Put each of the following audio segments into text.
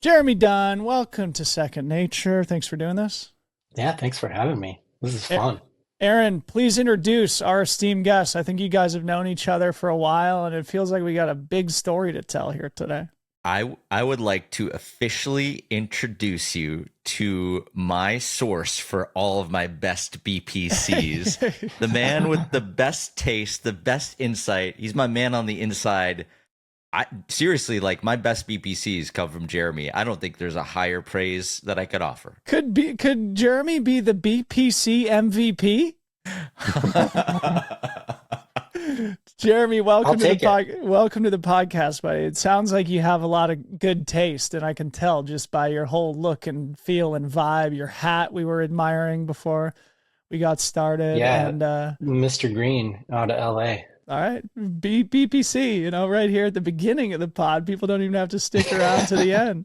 Jeremy Dunn, welcome to Second Nature. Thanks for doing this. Yeah, thanks for having me. This is A- fun. Aaron, please introduce our esteemed guest. I think you guys have known each other for a while, and it feels like we got a big story to tell here today. I would like to officially introduce you to my source for all of my best BPCs. The man with the best taste, the best insight. He's my man on the inside. I seriously, like, my best BPCs come from Jeremy. I don't think there's a higher praise that I could offer. Could Jeremy be the BPC MVP? Jeremy, I'll take it. welcome to the podcast, buddy. It sounds like you have a lot of good taste, and I can tell just by your whole look and feel and vibe. Your hat we were admiring before we got started, Yeah, and Mr. Green out of LA. all right, BPC, right here at the beginning of the pod. People don't even have to stick around to the end.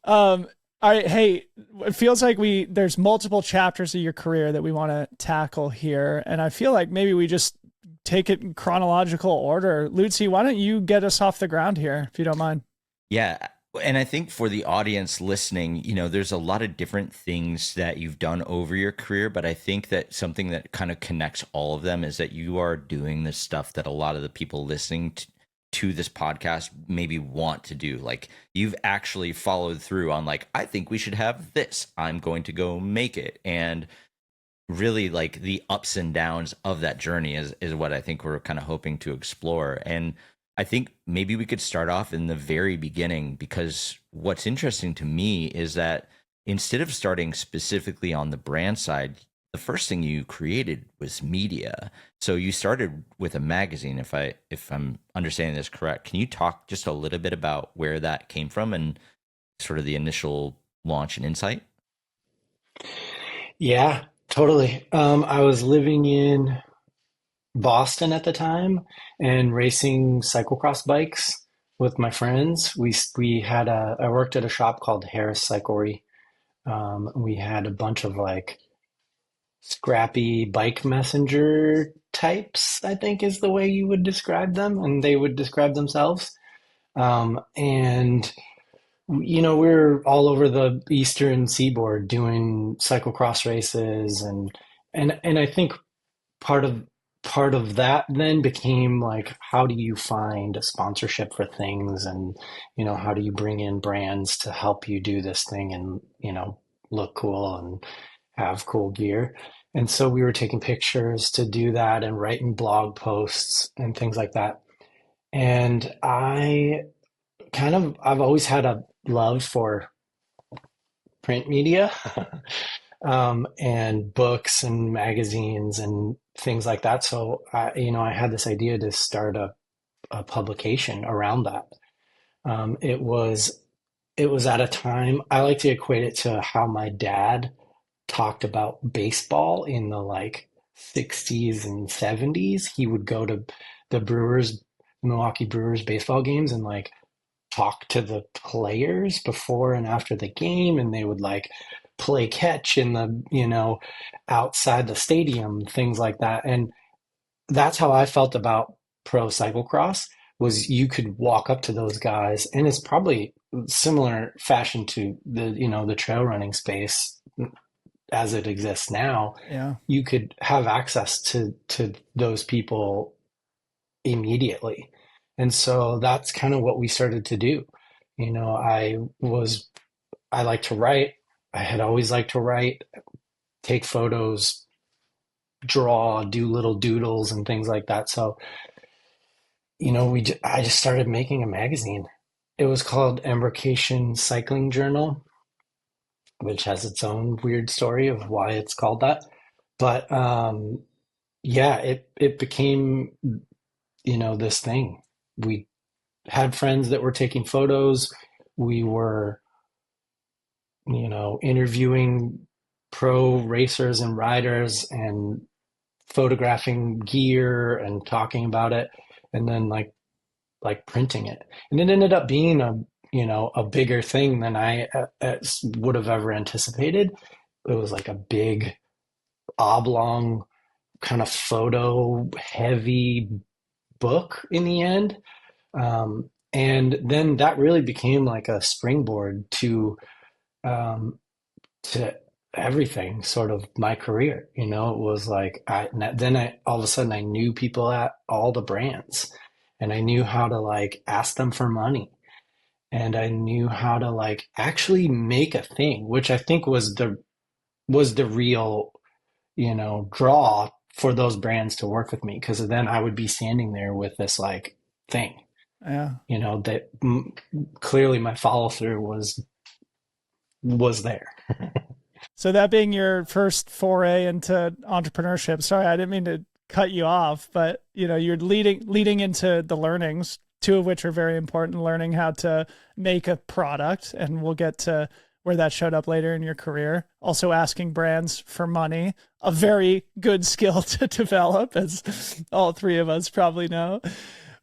All right, hey, it feels like there's multiple chapters of your career that we want to tackle here, and I feel like maybe we just take it in chronological order. Lutzi, why don't you get us off the ground here, if you don't mind? Yeah. And I think for the audience listening, there's a lot of different things that you've done over your career, but I think that something that kind of connects all of them is that you are doing this stuff that a lot of the people listening to this podcast maybe want to do. Like, you've actually followed through on, like, I think we should have this. I'm going to go make it. And really, like, the ups and downs of that journey is what I think we're kind of hoping to explore. And I think maybe we could start off in the very beginning, because what's interesting to me is that instead of starting specifically on the brand side, the first thing you created was media. So you started with a magazine, if I'm understanding this correct. Can you talk just a little bit about where that came from and sort of the initial launch and insight? Yeah, totally. I was living in Boston at the time and racing cyclocross bikes with my friends. I worked at a shop called Harris Cyclery. We had a bunch of like scrappy bike messenger types, I think is the way you would describe them, and they would describe themselves. And we're all over the eastern seaboard doing cyclocross races, and I think part of part of that then became like, how do you find a sponsorship for things, and how do you bring in brands to help you do this thing and look cool and have cool gear. And so we were taking pictures to do that and writing blog posts and things like that. And I've always had a love for print media, and books and magazines and things like that. So I had this idea to start a publication around that. It was at a time, I like to equate it to how my dad talked about baseball in the like 60s and 70s. He would go to the Milwaukee Brewers baseball games and like talk to the players before and after the game, and they would like play catch in the outside the stadium, things like that. And that's how I felt about pro cyclocross. Was you could walk up to those guys, and it's probably similar fashion to the trail running space as it exists now. Yeah. You could have access to those people immediately. And so that's kind of what we started to do. You know, I like to write. I had always liked to write, take photos, draw, do little doodles and things like that. So, I just started making a magazine. It was called Embarkation Cycling Journal, which has its own weird story of why it's called that. But yeah, it became, this thing. We had friends that were taking photos. We were, interviewing pro racers and riders and photographing gear and talking about it, and then like printing it. And it ended up being a bigger thing than I would have ever anticipated. It was like a big oblong kind of photo heavy book in the end. And then that really became like a springboard um, to everything, sort of my career. You know, it was like then I all of a sudden I knew people at all the brands, and I knew how to like ask them for money, and I knew how to like actually make a thing, which I think was the real, you know, draw for those brands to work with me, because then I would be standing there with this like thing, Yeah. you know, that clearly my follow through was there. So that being your first foray into entrepreneurship, sorry, I didn't mean to cut you off, but you know, you're leading into the learnings, two of which are very important, learning how to make a product, and we'll get to where that showed up later in your career. Also asking brands for money, a very good skill to develop, as all three of us probably know.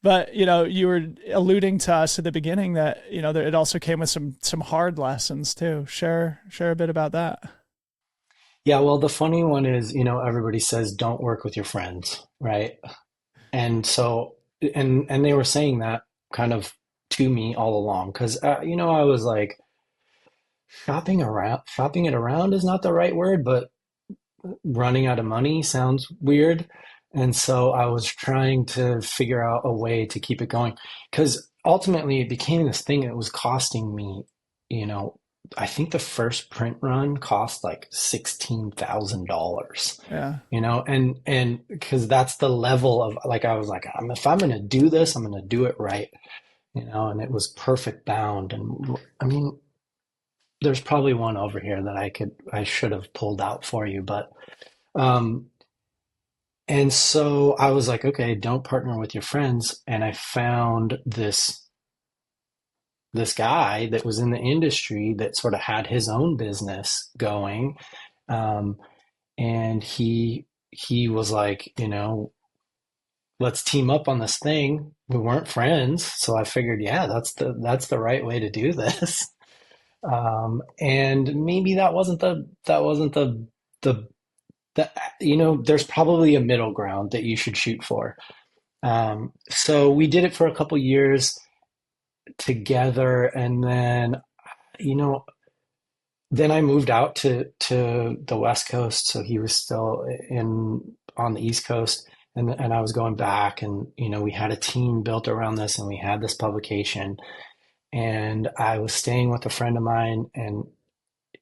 But you know, you were alluding to us at the beginning that you know it also came with some hard lessons too. Share a bit about that. Yeah, well, the funny one is, you know, everybody says don't work with your friends, right? And so, and they were saying that kind of to me all along, because you know, I was like shopping it around is not the right word, but running out of money sounds weird. And so I was trying to figure out a way to keep it going, because ultimately it became this thing that was costing me, you know, I think the first print run cost like $16,000, Yeah. you know, and because that's the level of like, I was like, if I'm going to do this, I'm going to do it right, you know, and it was perfect bound. And I mean, there's probably one over here that I should have pulled out for you, but um, and so I was like, okay, don't partner with your friends. And I found this guy that was in the industry that sort of had his own business going. Um, and he was like, you know, let's team up on this thing. We weren't friends, so I figured, yeah, that's the right way to do this. And maybe the the you know, there's probably a middle ground that you should shoot for. So we did it for a couple years together, and then, you know, then I moved out to the West Coast, so he was still in on the East Coast, and I was going back, and you know, we had a team built around this, and we had this publication, and I was staying with a friend of mine, and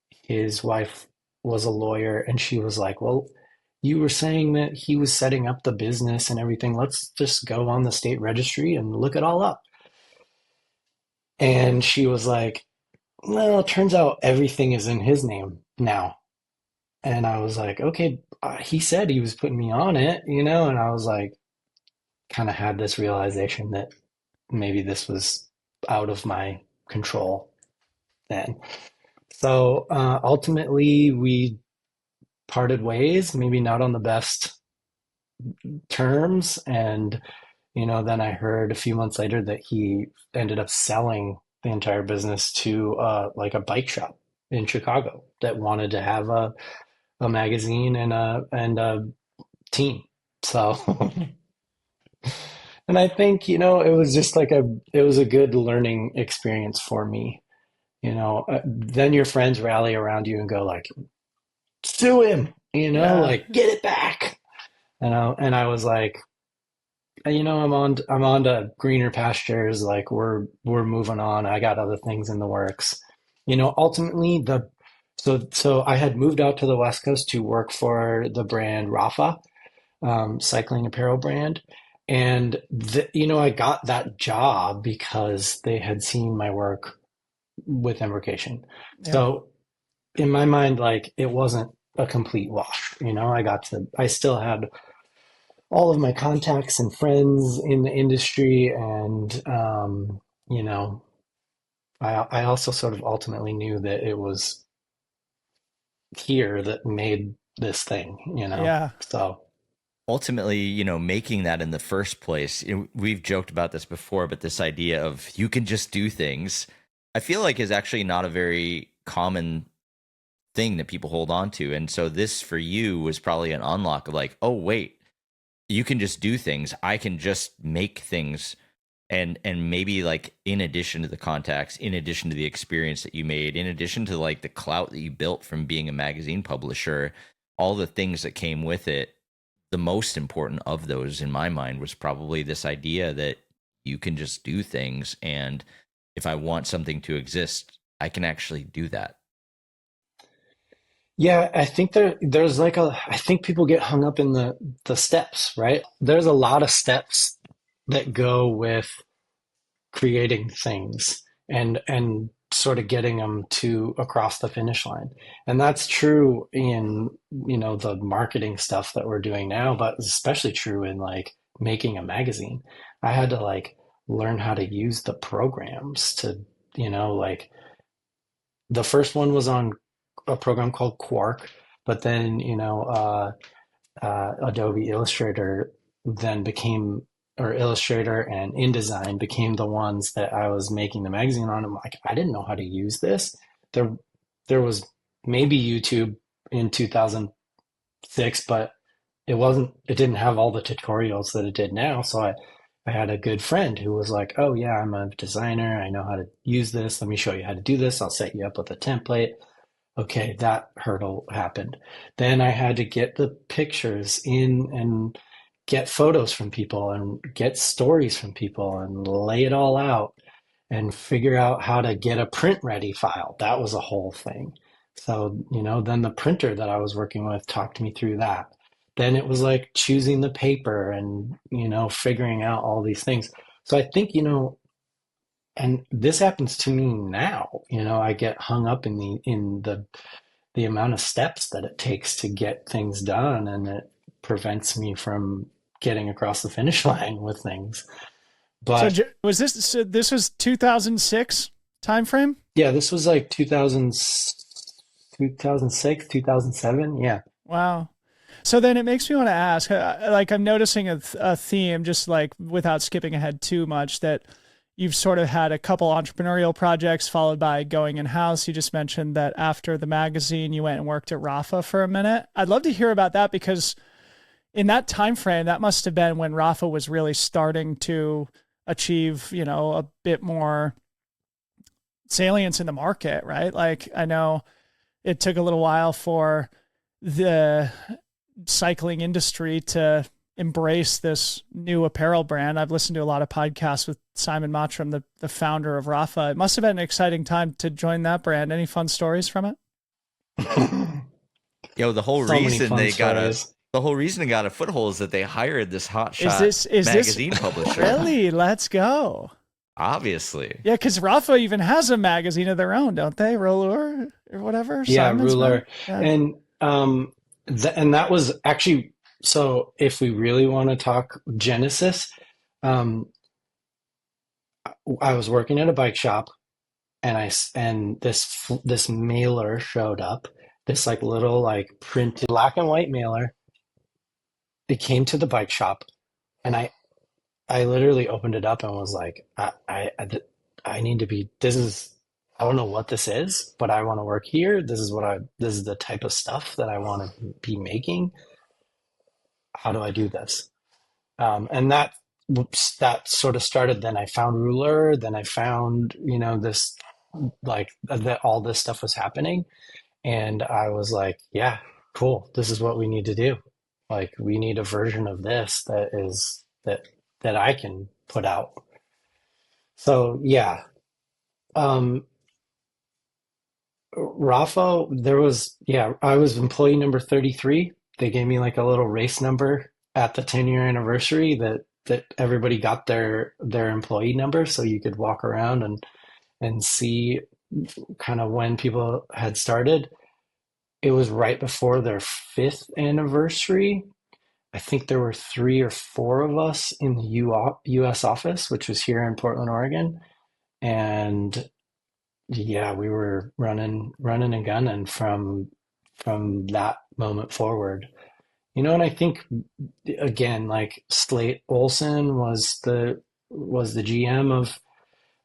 his wife was a lawyer, and she was like, "Well, you were saying that he was setting up the business and everything. Let's just go on the state registry and look it all up." And she was like, "Well, it turns out everything is in his name now." And I was like, "Okay, he said he was putting me on it, you know?" And I was like, kind of had this realization that maybe this was out of my control then. So ultimately, we parted ways, maybe not on the best terms. And, you know, then I heard a few months later that he ended up selling the entire business to like a bike shop in Chicago that wanted to have a magazine and a team. So, and I think, you know, it was just like it was a good learning experience for me. You know, then your friends rally around you and go like, sue him, you know, Yeah. like get it back. And I was like, you know, I'm on to greener pastures. Like we're moving on. I got other things in the works. You know, ultimately so I had moved out to the West Coast to work for the brand Rapha, cycling apparel brand. And you know, I got that job because they had seen my work with Embarkation. Yeah. So in my mind, like it wasn't a complete wash. You know, I still had all of my contacts and friends in the industry, and you know, I also sort of ultimately knew that it was here that made this thing, you know. Yeah. So Ultimately, you know, making that in the first place, we've joked about this before, but this idea of you can just do things, I feel like is actually not a very common thing that people hold on to. And so this for you was probably an unlock of like, oh, wait, you can just do things. I can just make things and maybe like in addition to the contacts, in addition to the experience that you made, in addition to like the clout that you built from being a magazine publisher, all the things that came with it, the most important of those in my mind was probably this idea that you can just do things, and if I want something to exist, I can actually do that. Yeah, I think there's like I think people get hung up in the steps, right? There's a lot of steps that go with creating things and sort of getting them to across the finish line. And that's true in, the marketing stuff that we're doing now, but it's especially true in like making a magazine. I had to like learn how to use the programs to, like the first one was on a program called Quark, but then, Adobe Illustrator then became, or Illustrator and InDesign became the ones that I was making the magazine on. I'm like, I didn't know how to use this. There, there was maybe YouTube in 2006, but it didn't have all the tutorials that it did now. So I had a good friend who was like, oh yeah, I'm a designer. I know how to use this. Let me show you how to do this. I'll set you up with a template. Okay, that hurdle happened. Then I had to get the pictures in and get photos from people and get stories from people and lay it all out and figure out how to get a print ready file. That was a whole thing. So, then the printer that I was working with talked me through that. Then it was like choosing the paper and, figuring out all these things. So I think, and this happens to me now, I get hung up in the amount of steps that it takes to get things done, and it prevents me from getting across the finish line with things. So But was this, so this was 2006 timeframe? yeah, this was like 2006, 2007. Yeah. Wow. So then it makes me want to ask, like I'm noticing a theme, just like without skipping ahead too much, that you've sort of had a couple entrepreneurial projects followed by going in house. You just mentioned that after the magazine, you went and worked at Rapha for a minute. I'd love to hear about that because in that time frame, that must have been when Rapha was really starting to achieve, a bit more salience in the market, right? Like I know it took a little while for the cycling industry to embrace this new apparel brand. I've listened to a lot of podcasts with Simon Mottram, the founder of Rapha. It must have been an exciting time to join that brand. Any fun stories from it? Yo, So many fun stories. the whole reason they got a foothold is that they hired this Is hotshot this magazine publisher. really? Let's go. Obviously. Yeah, because Rapha even has a magazine of their own, don't they? Roller or whatever. Yeah, Simon's mag- ruler. Yeah. And and that was actually, so if we really want to talk Genesis, um I was working at a bike shop, and this mailer showed up, this like little like printed black and white mailer. It came to the bike shop, and I literally opened it up and was like, I need to be, this is, I don't know what this is, but I want to work here. This is the type of stuff that I want to be making. How do I do this? And that sort of started. Then I found Ruler. Then I found, this, like that all this stuff was happening. And I was like, yeah, cool. This is what we need to do. Like we need a version of this that I can put out. So yeah, um, Rafa, I was employee number 33. They gave me like a little race number at the 10-year anniversary that everybody got their employee number, so you could walk around and see kind of when people had started. It was right before their fifth anniversary. I think there were three or four of us in the US office, which was here in Portland, Oregon. And yeah, we were running and gunning from that moment forward. And I think again, like Slate Olson was the GM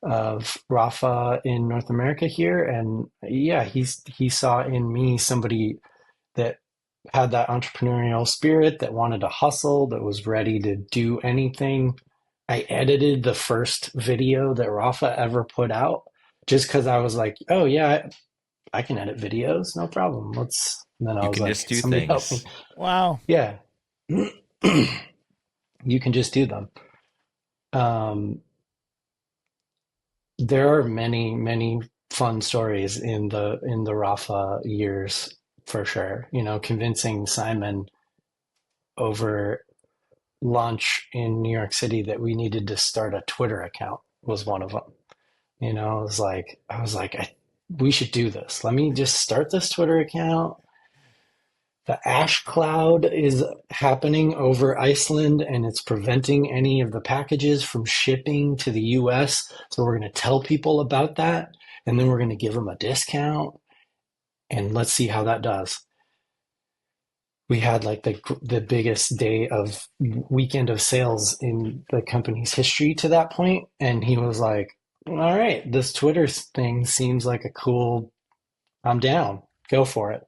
of Rafa in North America here, and yeah, he saw in me somebody that had that entrepreneurial spirit, that wanted to hustle, that was ready to do anything I edited the first video that Rapha ever put out just because I was like, oh yeah, I can edit videos, no problem. Let's. And then I You was can like, just do somebody help me. things. Wow. Yeah, you can just do them. Um, there are many, many fun stories in the Rapha years for sure. You know, convincing Simon over lunch in New York City that we needed to start a Twitter account was one of them. You know, I was like, we should do this. Let me just start this Twitter account. The ash cloud is happening over Iceland and it's preventing any of the packages from shipping to the US. So we're going to tell people about that and then we're going to give them a discount and let's see how that does. We had like the biggest day of weekend of sales in the company's history to that point, and he was like, all right, this Twitter thing seems like a cool, I'm down, go for it.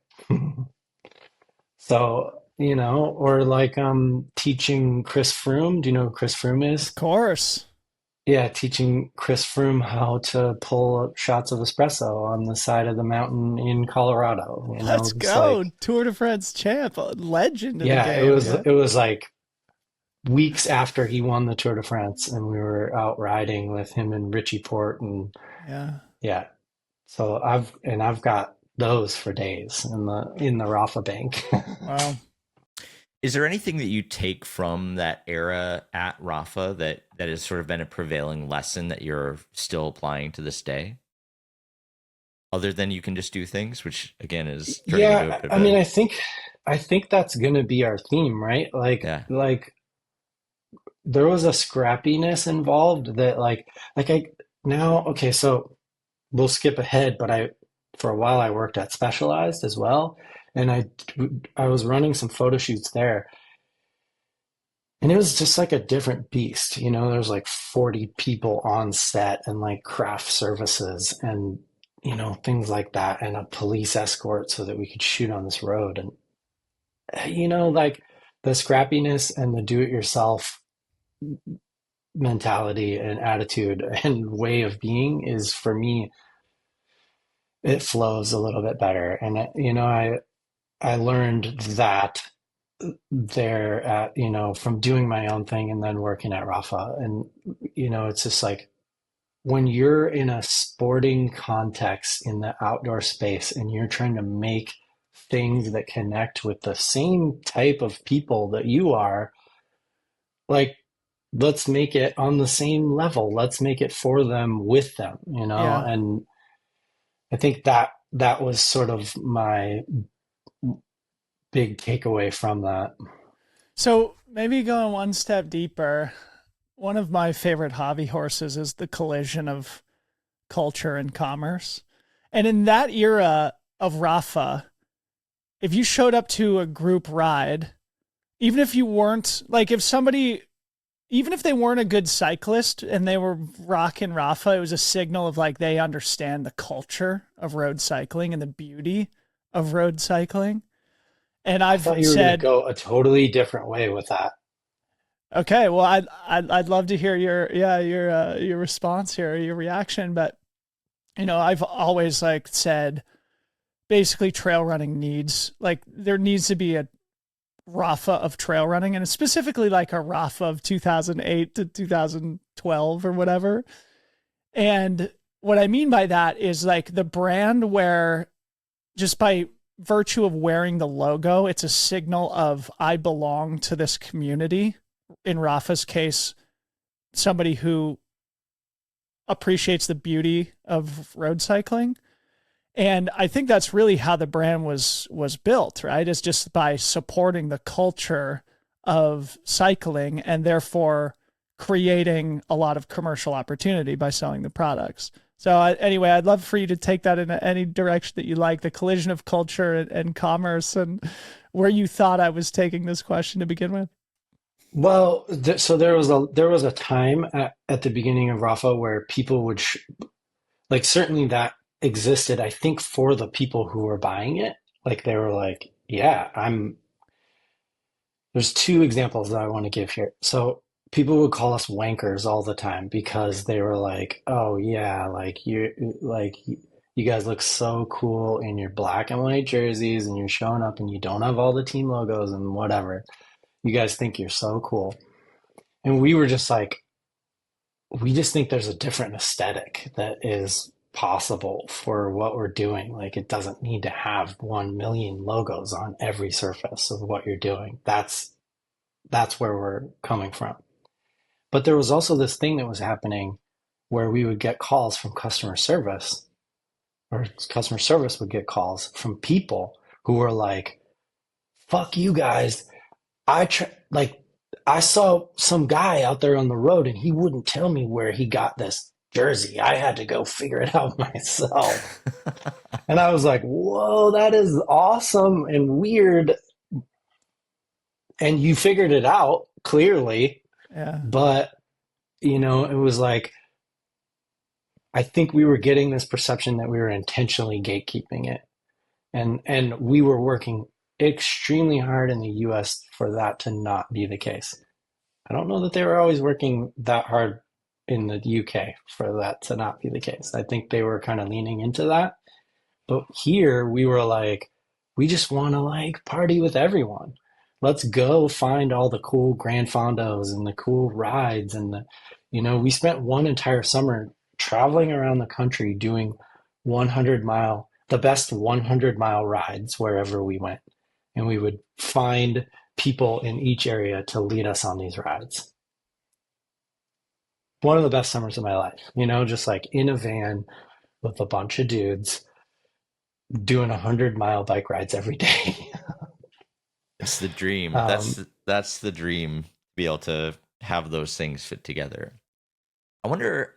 So, you know, or like teaching Chris Froome. Do you know who Chris Froome is? Of course. Yeah, teaching Chris Froome how to pull shots of espresso on the side of the mountain in Colorado. You know, Let's it's like, go. Tour de France champ, a legend of the yeah, game. Yeah. it was like weeks after he won the Tour de France, and we were out riding with him and Richie Port, and Yeah. yeah. So I've got those for days in the Rapha bank. Wow. Is there anything that you take from that era at Rapha that has sort of been a prevailing lesson that you're still applying to this day? Other than you can just do things, which again is turning into a Yeah, bit I of mean, a I think that's gonna be our theme, right? yeah. Like there was a scrappiness involved that like I now okay, so we'll skip ahead, but I for a while I worked at Specialized as well, and I was running some photo shoots there, and it was just like a different beast. You know, there's like 40 people on set and like craft services and you know things like that, and a police escort so that we could shoot on this road, and you know like the scrappiness and the do-it-yourself mentality and attitude and way of being is for me it flows a little bit better. And you know, I learned that there at, you know, from doing my own thing and then working at Rafa. And, you know, it's just like when you're in a sporting context in the outdoor space and you're trying to make things that connect with the same type of people that you are, like, let's make it on the same level. Let's make it for them, with them, you know? Yeah. And I think that was sort of my big takeaway from that. So maybe going one step deeper, one of my favorite hobby horses is the collision of culture and commerce. And in that era of Rafa, if you showed up to a group ride, even if you weren't like if somebody even if they weren't a good cyclist and they were rocking Rafa, it was a signal of like they understand the culture of road cycling and the beauty of road cycling. And I I've thought you were going to said, go a totally different way with that. okay, well, I'd love to hear your response here, your reaction. But you know, I've always like said, basically, trail running needs like there needs to be a Rapha of trail running, and specifically like a Rapha of 2008 to 2012 or whatever. And what I mean by that is like the brand where just by virtue of wearing the logo, it's a signal of I belong to this community. In Rafa's case, somebody who appreciates the beauty of road cycling. And I think that's really how the brand was built, right? Is just by supporting the culture of cycling and therefore creating a lot of commercial opportunity by selling the products. So anyway, I'd love for you to take that in any direction that you like, the collision of culture and commerce, and where you thought I was taking this question to begin with. Well, so there was a time at the beginning of Rafa where people would like certainly that existed, I think, for the people who were buying it. Like they were like, yeah, I'm there's two examples that I want to give here. So people would call us wankers all the time because they were like, "Oh yeah, like you guys look so cool in your black and white jerseys and you're showing up and you don't have all the team logos and whatever. You guys think you're so cool." And we were just like, we just think there's a different aesthetic that is possible for what we're doing. Like it doesn't need to have 1 million logos on every surface of what you're doing. That's where we're coming from. But there was also this thing that was happening where we would get calls from customer service, or customer service would get calls from people who were like, "Fuck you guys. Like I saw some guy out there on the road and he wouldn't tell me where he got this jersey. I had to go figure it out myself." And I was like, "Whoa, that is awesome and weird." And you figured it out clearly, Yeah. but it was like, I think we were getting this perception that we were intentionally gatekeeping it. And we were working extremely hard in the US for that to not be the case. I don't know that they were always working that hard in the UK for that to not be the case. I think they were kind of leaning into that. But here we were like, we just want to like party with everyone. Let's go find all the cool Grand Fondos and the cool rides we spent one entire summer traveling around the country doing the best 100-mile rides wherever we went. And we would find people in each area to lead us on these rides. One of the best summers of my life, just like in a van with a bunch of dudes doing 100-mile bike rides every day. It's the dream. That's the dream, to be able to have those things fit together. I wonder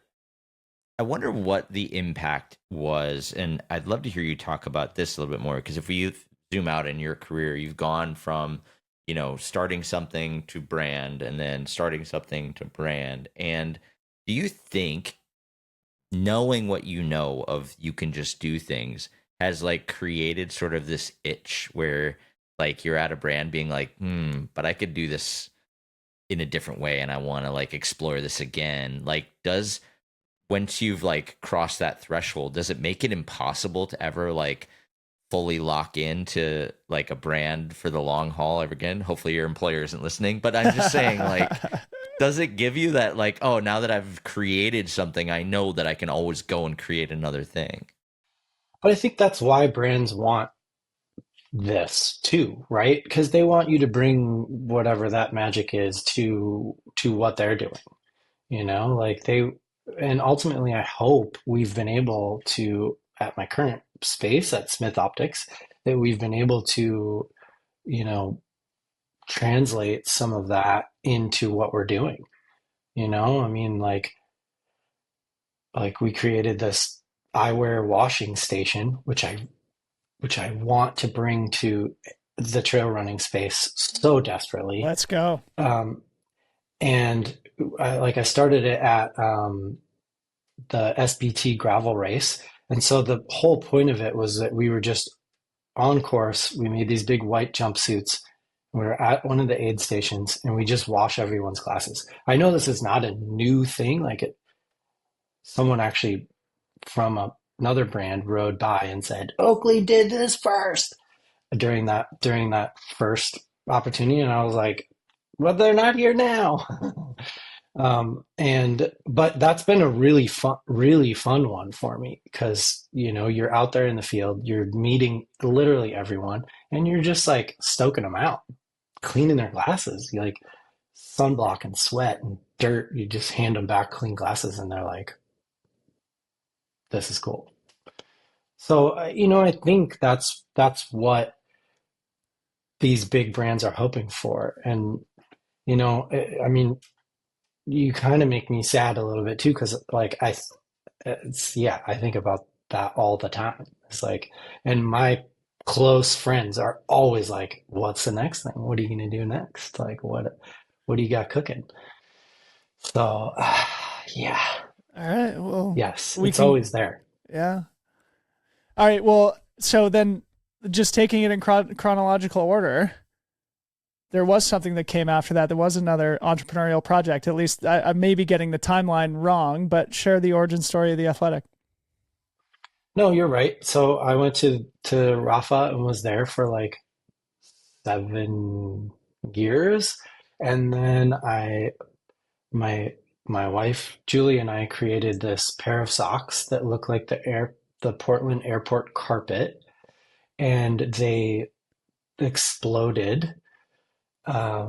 what the impact was, and I'd love to hear you talk about this a little bit more, because if we zoom out in your career, you've gone from, starting something to brand, and then starting something to brand. And do you think knowing what you know of you can just do things has like created sort of this itch where like you're at a brand being like, but I could do this in a different way and I want to like explore this again? Like, once you've like crossed that threshold, does it make it impossible to ever like fully lock into like a brand for the long haul ever again? Hopefully your employer isn't listening, but I'm just saying, like, does it give you that like, oh, now that I've created something, I know that I can always go and create another thing? But I think that's why brands want this too, right? Because they want you to bring whatever that magic is to what they're doing. And ultimately I hope we've been able to, at my current space at Smith Optics, that we've been able to, translate some of that into what we're doing. I mean, like we created this eyewear washing station, which I want to bring to the trail running space so desperately. Let's go. And I started it at the SBT gravel race. And so the whole point of it was that we were just on course. We made these big white jumpsuits. We were at one of the aid stations and we just wash everyone's glasses. I know this is not a new thing. Someone actually from another brand rode by and said, "Oakley did this first," during that first opportunity. And I was like, "Well, they're not here now." But that's been a really fun one for me because, you're out there in the field, you're meeting literally everyone and you're just like stoking them out, cleaning their glasses. You like sunblock and sweat and dirt. You just hand them back clean glasses and they're like, "This is cool." So, I think that's what these big brands are hoping for. And, I mean, you kind of make me sad a little bit too, because I think about that all the time. It's like, and my close friends are always like, "What's the next thing? What are you going to do next? Like, what do you got cooking?" So, yeah, All right. Well, yes, we it's can. always there. Yeah. All right. Well, so then just taking it in chronological order, there was something that came after that. There was another entrepreneurial project. At least I may be getting the timeline wrong, but share the origin story of the Athletic. No, you're right. So I went to Rapha and was there for like 7 years, and then I my my wife Julie and I created this pair of socks that look like the Portland airport carpet, and they exploded. I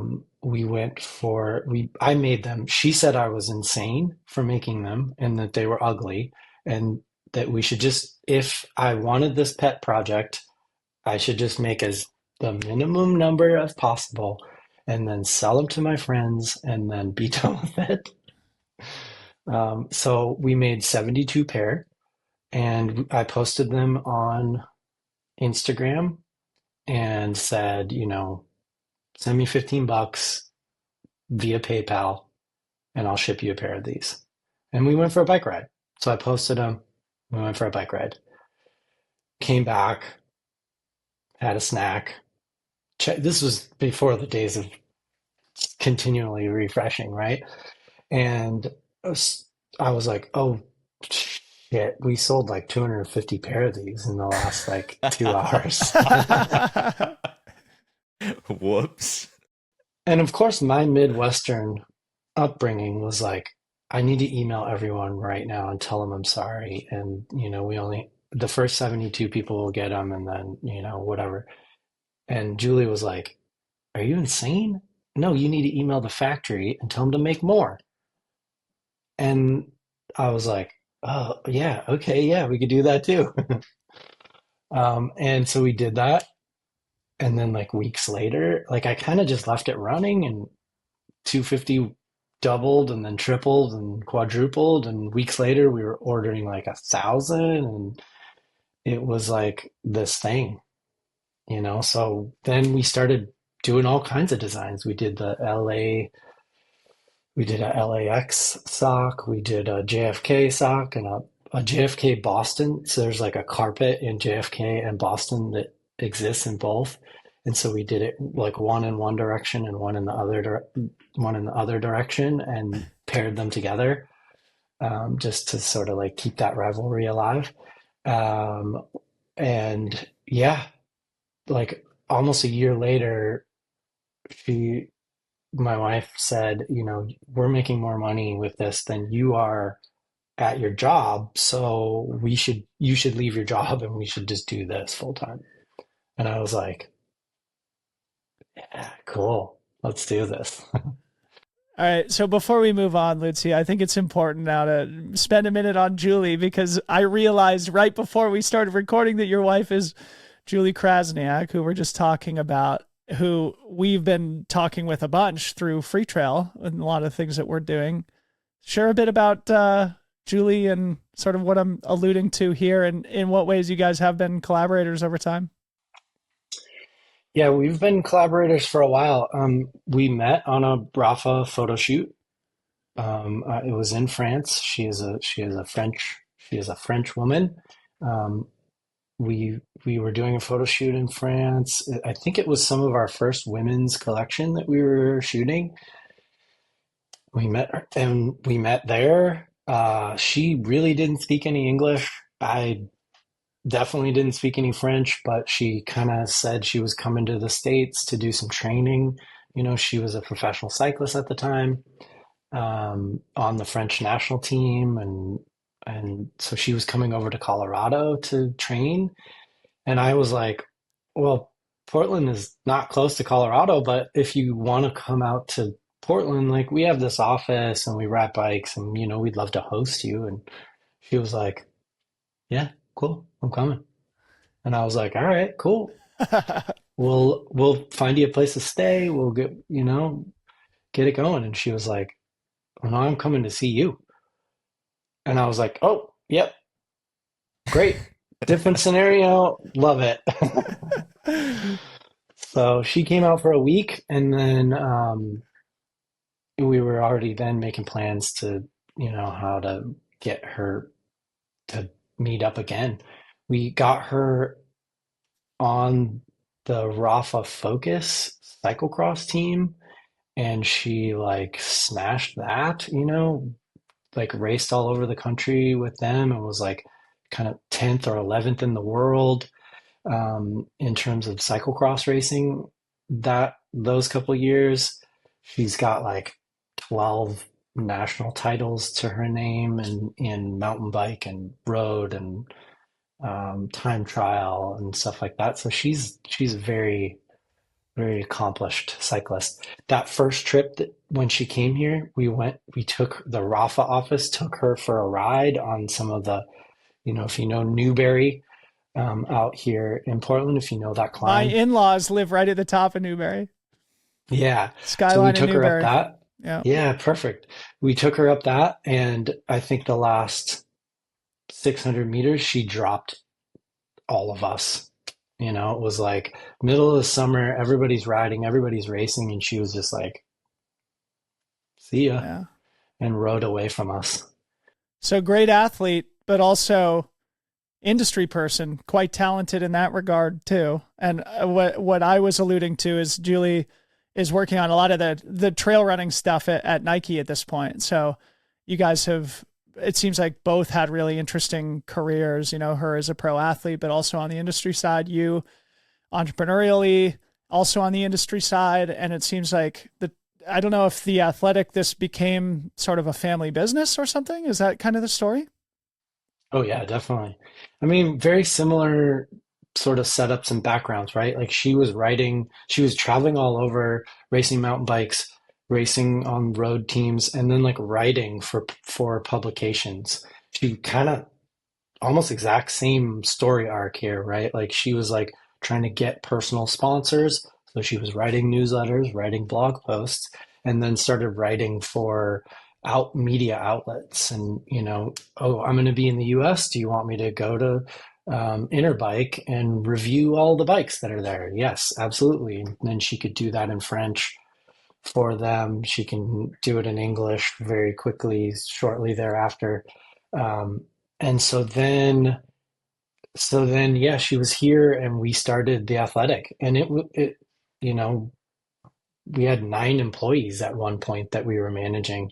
made them. She said I was insane for making them and that they were ugly, and that we should just, if I wanted this pet project, I should just make as the minimum number as possible and then sell them to my friends and then be done with it. So we made 72 pair, and I posted them on Instagram and said, send me $15 via PayPal and I'll ship you a pair of these. And we went for a bike ride. So I posted them. We went for a bike ride. Came back, had a snack. This was before the days of continually refreshing, right? And I was like, oh shit, we sold like 250 pair of these in the last like 2 hours. Whoops. And of course, my Midwestern upbringing was like, I need to email everyone right now and tell them I'm sorry. And, the first 72 people will get them, and then, whatever. And Julie was like, are you insane? No, you need to email the factory and tell them to make more. And I was like, oh, yeah, okay, yeah, we could do that too. And so we did that. And then like weeks later, like I kind of just left it running, and 250 doubled and then tripled and quadrupled. And weeks later, we were ordering like 1,000, and it was like this thing, So then we started doing all kinds of designs. We did a LAX sock, we did a JFK sock, and a JFK Boston. So there's like a carpet in JFK and Boston that exists in both. And so we did it like one in one direction and one in the other direction, and paired them together, just to sort of like keep that rivalry alive. Um, and yeah, like almost a year later, she my wife said, we're making more money with this than you are at your job. So you should leave your job and we should just do this full time. And I was like, yeah, cool. Let's do this. All right. So before we move on, Lucy, I think it's important now to spend a minute on Julie, because I realized right before we started recording that your wife is Julie Krasniak, who we're just talking about, who we've been talking with a bunch through Free Trail and a lot of things that we're doing. Share a bit about Julie and sort of what I'm alluding to here, and in what ways you guys have been collaborators over time. Yeah, we've been collaborators for a while. We met on a Rapha photo shoot. It was in France. She is a French woman. Um, we were doing a photo shoot in France. I think it was some of our first women's collection that we were shooting. We met there. She really didn't speak any English. I definitely didn't speak any French, but she kind of said she was coming to the States to do some training. She was a professional cyclist at the time, on the French national team, and so she was coming over to Colorado to train. And I was like, well, Portland is not close to Colorado, but if you want to come out to Portland, like we have this office and we ride bikes, and we'd love to host you. And she was like, yeah, cool, I'm coming. And I was like, all right, cool. We'll find you a place to stay. We'll get it going. And she was like, well, no, I'm coming to see you. And I was like, oh, yep, great. Different scenario. Love it. So she came out for a week, and then we were already then making plans to, how to get her to meet up again. We got her on the Rapha Focus cyclocross team, and she like smashed that, like raced all over the country with them and was like kind of 10th or 11th in the world in terms of cyclocross racing. That those couple years, she's got like 12 national titles to her name and in mountain bike and road and time trial and stuff like that. So she's very very accomplished cyclist. That first trip that when she came here, we took the Rapha office, took her for a ride on some of the, if you know Newberry out here in Portland, if you know that My climb. in-laws live right at the top of Newberry. Yeah. So we Skyline in took her up Newberry. that. Yeah. Yeah, perfect. We took her up that, and I think the last 600 meters, she dropped all of us. It was like middle of the summer, everybody's riding, everybody's racing, and she was just like, see ya, Yeah. and rode away from us. So great athlete, but also industry person, quite talented in that regard too. And what I was alluding to is Julie is working on a lot of the trail running stuff at Nike at this point. So you guys have, it seems like both had really interesting careers, her as a pro athlete, but also on the industry side, you entrepreneurially, also on the industry side. And it seems like I don't know if the athletic, this became sort of a family business or something. Is that kind of the story? Oh yeah, definitely. I mean, very similar sort of setups and backgrounds, right? Like she was traveling all over, racing mountain bikes, racing on road teams, and then like writing for publications. She kind of almost exact same story arc here, right? Like she was like trying to get personal sponsors. So she was writing newsletters, writing blog posts, and then started writing for out media outlets. And, oh, I'm going to be in the US. Do you want me to go to Interbike and review all the bikes that are there? Yes, absolutely. And then she could do that in French for them. She can do it in English very quickly, shortly thereafter. And so then, yeah, she was here and we started the athletic and you know, we had 9 employees at one point that we were managing,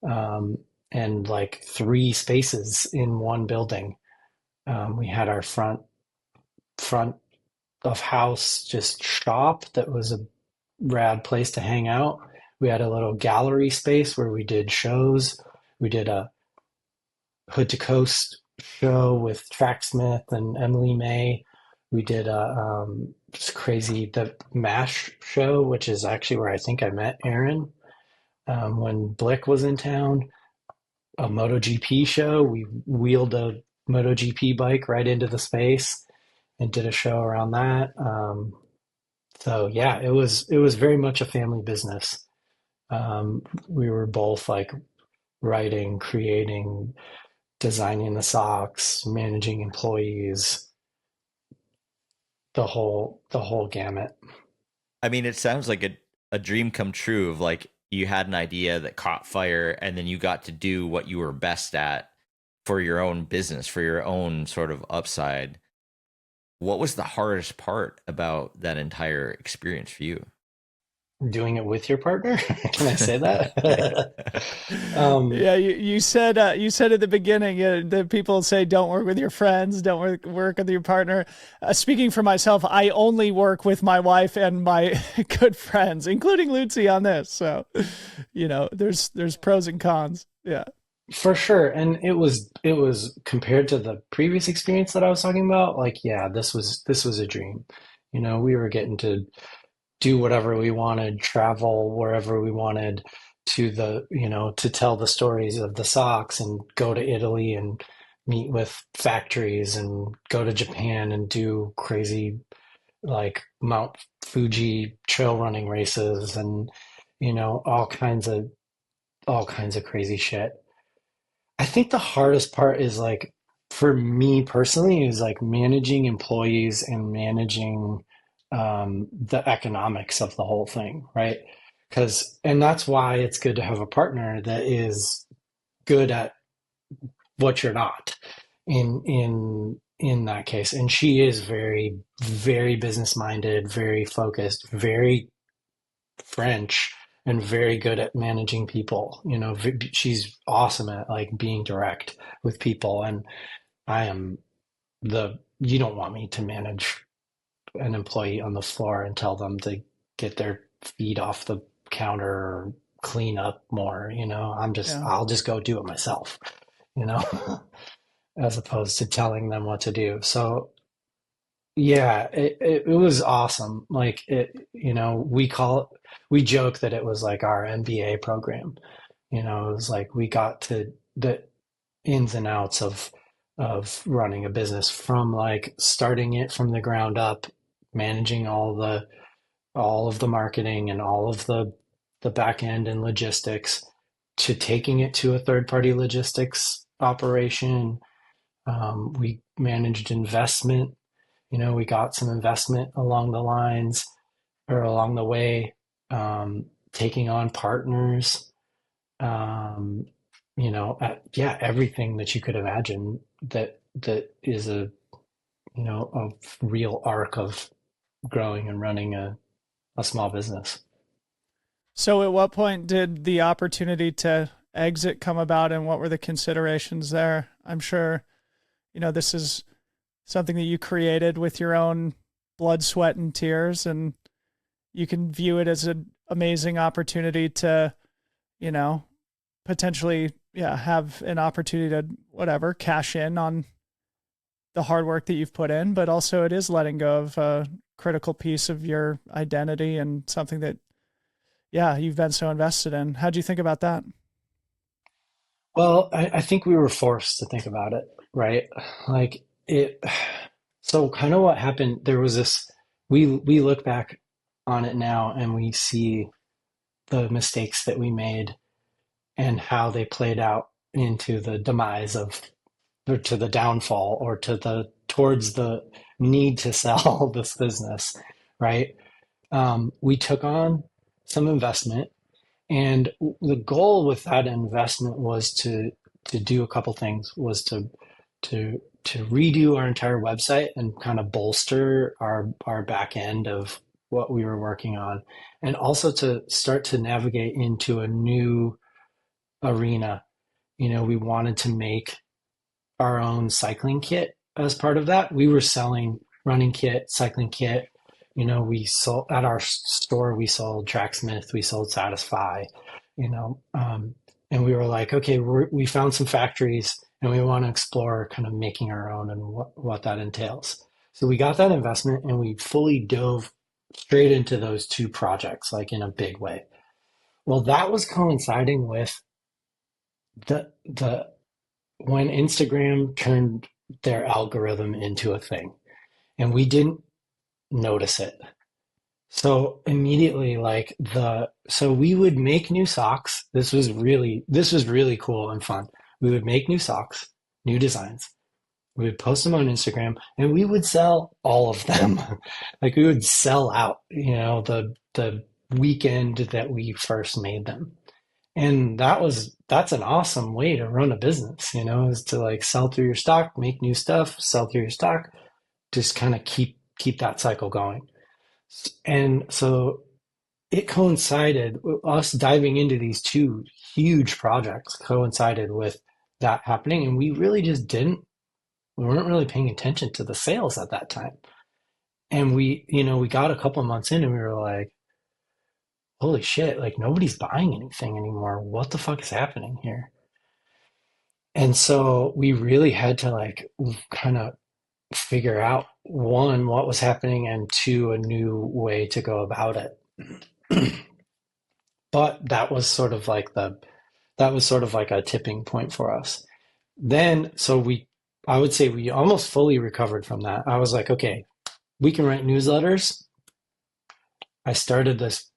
um, and like 3 spaces in one building. We had our front of house just shop that was a rad place to hang out. We had a little gallery space where we did shows. We did a Hood to Coast show with Tracksmith and Emily May. We did just crazy the MASH show, which is actually where I think I met Aaron when Blick was in town. A MotoGP show. We wheeled a MotoGP bike right into the space and did a show around that. So yeah, it was very much a family business. We were both like writing, creating, designing the socks, managing employees, the whole gamut. I mean, it sounds like a dream come true of like you had an idea that caught fire and then you got to do what you were best at for your own business, for your own sort of upside. What was the hardest part about that entire experience for you? Doing it with your partner? Can I say that? um, Yeah, you said at the beginning that people say don't work with your friends, don't work with your partner. Speaking for myself, I only work with my wife and my good friends, including Lucy on this. So, there's pros and cons. Yeah. for sure. And it was compared to the previous experience that I was talking about, like, yeah, this was a dream. We were getting to do whatever we wanted, travel wherever we wanted to tell the stories of the socks and go to Italy and meet with factories and go to Japan and do crazy like Mount Fuji trail running races and all kinds of crazy shit. I think the hardest part is like for me personally is like managing employees and managing the economics of the whole thing, right? And that's why it's good to have a partner that is good at what you're not in that case. And she is very, very business minded, very focused, very French and very good at managing people. You know, she's awesome at like being direct with people. And I am you don't want me to manage an employee on the floor and tell them to get their feet off the counter or clean up more. You know, Yeah. I'll just go do it myself, you know, as opposed to telling them what to do. So yeah, it was awesome. Like you know, we joke that it was like our MBA program. You know, it was like we got to the ins and outs of running a business from like starting it from the ground up, managing all of the marketing and all of the back end and logistics to taking it to a third party logistics operation. We managed investment. You know, we got some investment along the lines or along the way, taking on partners, um, you know, yeah, everything that you could imagine that is you know, a real arc of growing and running a small business. So at what point did the opportunity to exit come about and what were the considerations there? I'm sure, this is something that you created with your own blood, sweat, and tears, and you can view it as an amazing opportunity to, you know, potentially, yeah, have an opportunity to whatever, cash in on the hard work that you've put in, but also it is letting go of a critical piece of your identity and something that, yeah, you've been so invested in. How'd you think about that? Well, I think we were forced to think about it, right? Like it, so kind of what happened, there was this, we look back on it now and we see the mistakes that we made and how they played out into the demise of, or to the downfall, or to towards the need to sell this business, right? We took on some investment, and the goal with that investment was to do a couple things, was to redo our entire website and kind of bolster our back end of what we were working on, and also to start to navigate into a new arena. You know, we wanted to make our own cycling kit as part of that. We were selling running kit, cycling kit. You know, we sold at our store, we sold Tracksmith, we sold Satisfy, you know, and we were like, okay, we found some factories and we want to explore kind of making our own and what that entails. So we got that investment and we fully dove straight into those two projects, like in a big way. Well, that was coinciding with the when Instagram turned their algorithm into a thing and we didn't notice it. So immediately so we would make new socks. This was really cool and fun. We would make new socks, new designs. We would post them on Instagram and we would sell all of them. Like we would sell out, you know, the weekend that we first made them. And that's an awesome way to run a business, you know, is to like sell through your stock, make new stuff, sell through your stock, just kind of keep that cycle going. And so it coincided, us diving into these two huge projects coincided with that happening. And we weren't really paying attention to the sales at that time. And we got a couple months in and we were like, holy shit, like nobody's buying anything anymore. What the fuck is happening here? And so we really had to like kind of figure out, one, what was happening, and two, a new way to go about it. But that was sort of like a tipping point for us. Then, I would say we almost fully recovered from that. I was like, okay, we can write newsletters. I started this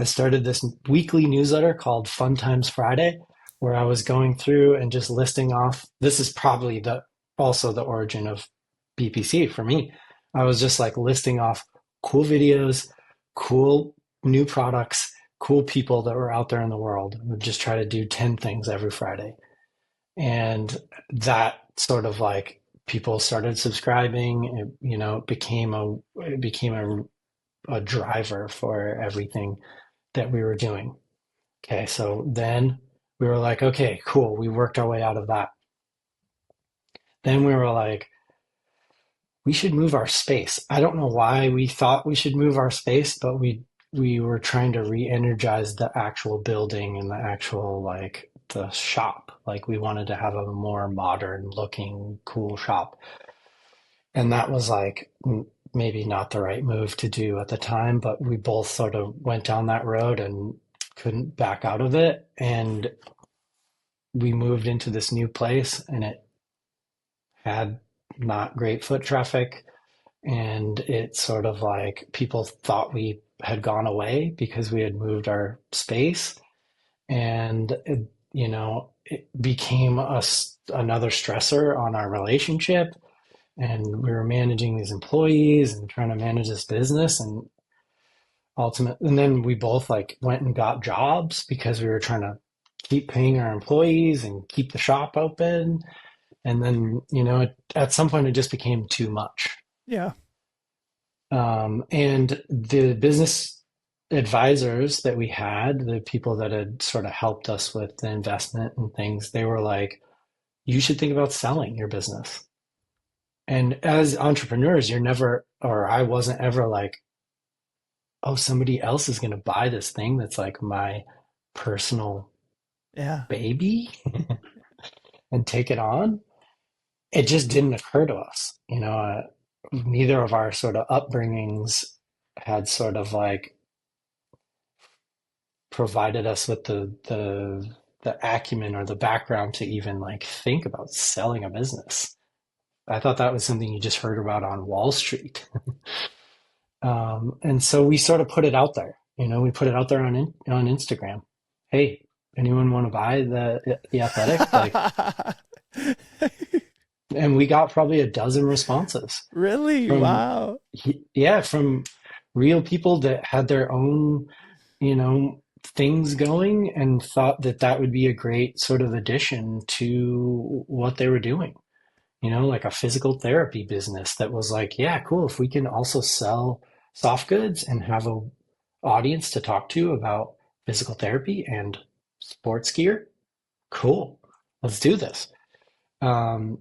I started this weekly newsletter called Fun Times Friday, where I was going through and just listing off. This is probably also the origin of BPC for me. I was just like listing off cool videos, cool new products, cool people that were out there in the world. I would just try to do 10 things every Friday. And that sort of like people started subscribing. It became a driver for everything that we were doing. Okay, so then we were like, okay, cool. We worked our way out of that. Then we were like, we should move our space. I don't know why we thought we should move our space, but we were trying to re-energize the actual building and the actual like the shop. Like we wanted to have a more modern looking, cool shop. And that was like maybe not the right move to do at the time, but we both sort of went down that road and couldn't back out of it. And we moved into this new place and it had not great foot traffic. And it sort of like people thought we had gone away because we had moved our space. And, it became another stressor on our relationship. And we were managing these employees and trying to manage this business. And then we both like went and got jobs because we were trying to keep paying our employees and keep the shop open. And then, at some point it just became too much. Yeah. And the business advisors that we had, the people that had sort of helped us with the investment and things, they were like, you should think about selling your business. And as entrepreneurs, you're never, or I wasn't ever like, oh, somebody else is going to buy this thing that's like my personal Yeah. baby and take it on. It just didn't occur to us. Neither of our sort of upbringings had sort of like provided us with the acumen or the background to even like think about selling a business. I thought that was something you just heard about on Wall Street. And so we sort of put it out there. We put it out there on Instagram. Hey, anyone want to buy the Athletic? Like, and we got probably a dozen responses Really? from Wow. yeah, from real people that had their own, things going and thought that that would be a great sort of addition to what they were doing. Like a physical therapy business that was like, yeah, cool. If we can also sell soft goods and have a audience to talk to about physical therapy and sports gear, cool. Let's do this. Um,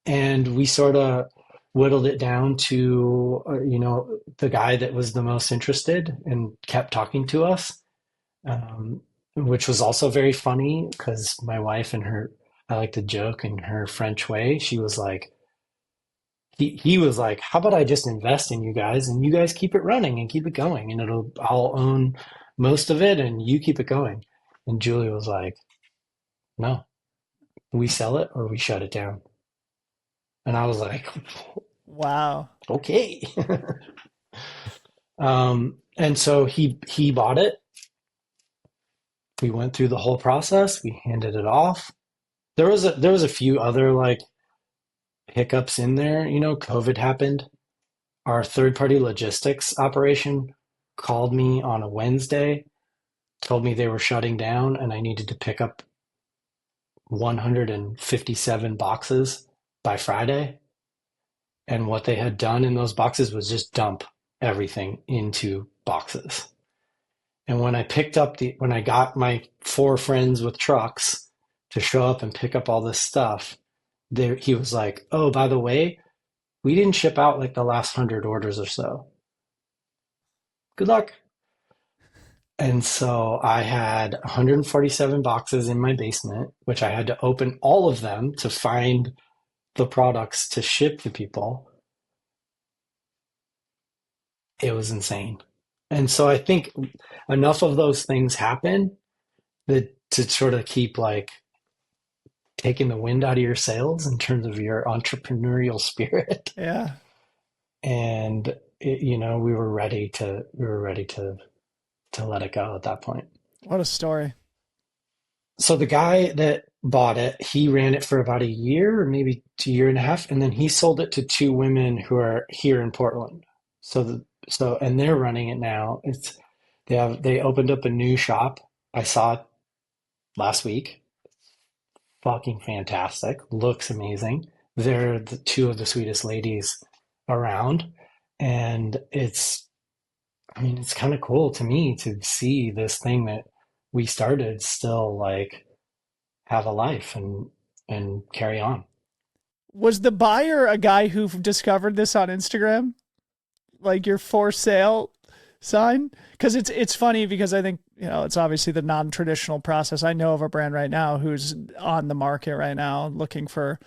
and we sort of whittled it down to, the guy that was the most interested and kept talking to us, which was also very funny because my wife and her, I like to joke in her French way. She was like, he was like, how about I just invest in you guys and you guys keep it running and keep it going and I'll own most of it and you keep it going. And Julia was like, no, we sell it or we shut it down. And I was like, Wow. okay. And so he bought it. We went through the whole process. We handed it off. There was a few other like hiccups in there. COVID happened. Our third party logistics operation called me on a Wednesday, told me they were shutting down, and I needed to pick up 157 boxes by Friday. And what they had done in those boxes was just dump everything into boxes. And when I got my four friends with trucks to show up and pick up all this stuff, he was like, oh, by the way, we didn't ship out like the last 100 orders or so. Good luck. And so I had 147 boxes in my basement, which I had to open all of them to find the products to ship to people. It was insane. And so I think enough of those things happen that to sort of keep like taking the wind out of your sails in terms of your entrepreneurial spirit. Yeah. And we were ready to let it go at that point. What a story. So the guy that bought it, he ran it for about a year or maybe 2 years and a half, and then he sold it to two women who are here in Portland. And they're running it now. They opened up a new shop. I saw it last week. Fucking fantastic. Looks amazing. They're the two of the sweetest ladies around, and it's I mean, it's kind of cool to me to see this thing that we started still like have a life and carry on. Was the buyer a guy who discovered this on Instagram? Like your for sale sign? Because it's funny because I think it's obviously the non-traditional process. I know of a brand right now who's on the market right now looking for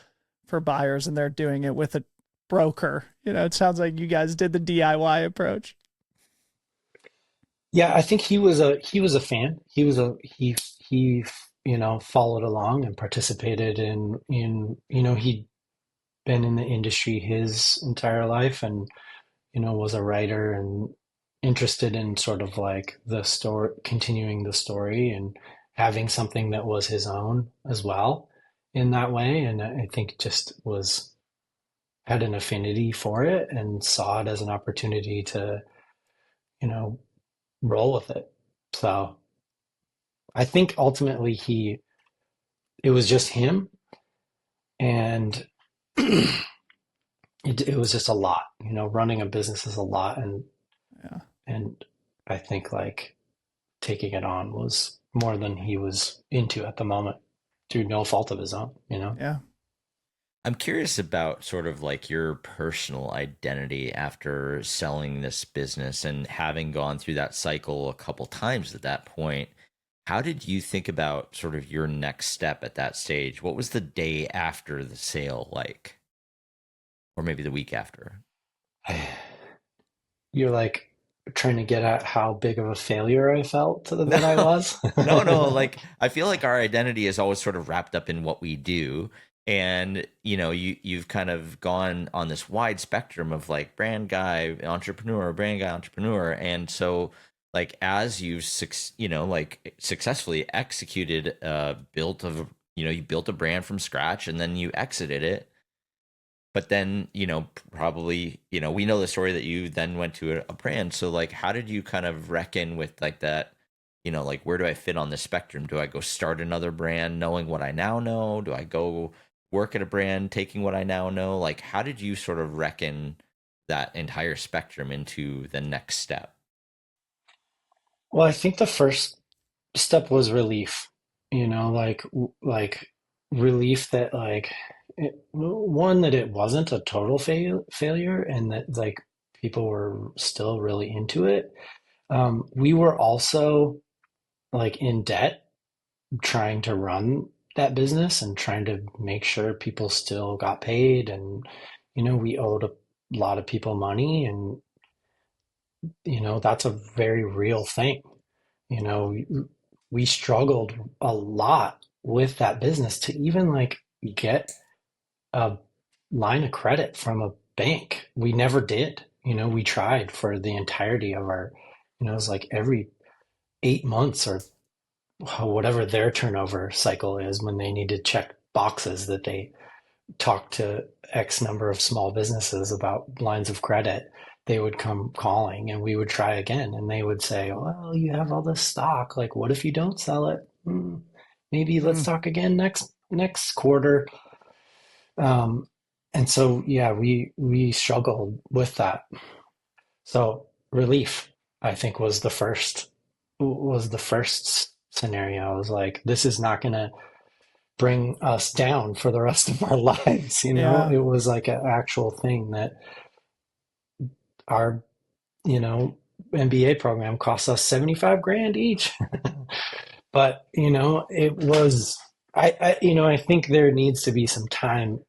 buyers, and they're doing it with a broker. It sounds like you guys did the DIY approach. Yeah, I think he was a fan. He followed along and participated in he'd been in the industry his entire life and was a writer and interested in sort of like the story, continuing the story and having something that was his own as well in that way. And I think just was had an affinity for it and saw it as an opportunity to, you know, roll with it. So I think ultimately it was just him and it was just a lot, running a business is a lot. Yeah. And I think like taking it on was more than he was into at the moment through no fault of his own. Yeah. I'm curious about sort of like your personal identity after selling this business and having gone through that cycle a couple times at that point. How did you think about sort of your next step at that stage? What was the day after the sale like? Or maybe the week after? You're like trying to get at how big of a failure I felt that I No, was. no. Like, I feel like our identity is always sort of wrapped up in what we do. And, you've kind of gone on this wide spectrum of like brand guy, entrepreneur, brand guy, entrepreneur. And so, like, as you've, like successfully executed, you built a brand from scratch and then you exited it, but then probably we know the story that you then went to a brand. So like how did you kind of reckon with like that, like where do I fit on the spectrum? Do I go start another brand knowing what I now know? Do I go work at a brand taking what I now know? Like how did you sort of reckon that entire spectrum into the next step? Well, I think the first step was relief, like relief that one that it wasn't a total failure and that like people were still really into it. We were also like in debt trying to run that business and trying to make sure people still got paid and we owed a lot of people money and that's a very real thing. You know, we struggled a lot with that business to even like get a line of credit from a bank. We never did. We tried for the entirety of our, it was like every 8 months or whatever their turnover cycle is when they need to check boxes that they talk to X number of small businesses about lines of credit, they would come calling and we would try again. And they would say, well, you have all this stock. Like, what if you don't sell it? Maybe let's Mm, talk again next quarter. Um, and so, yeah, we struggled with that. So relief, I think, was the first scenario. I was like, this is not going to bring us down for the rest of our lives. yeah. It was like an actual thing that our, you know, MBA program cost us 75 grand each. But, it was, I think there needs to be some time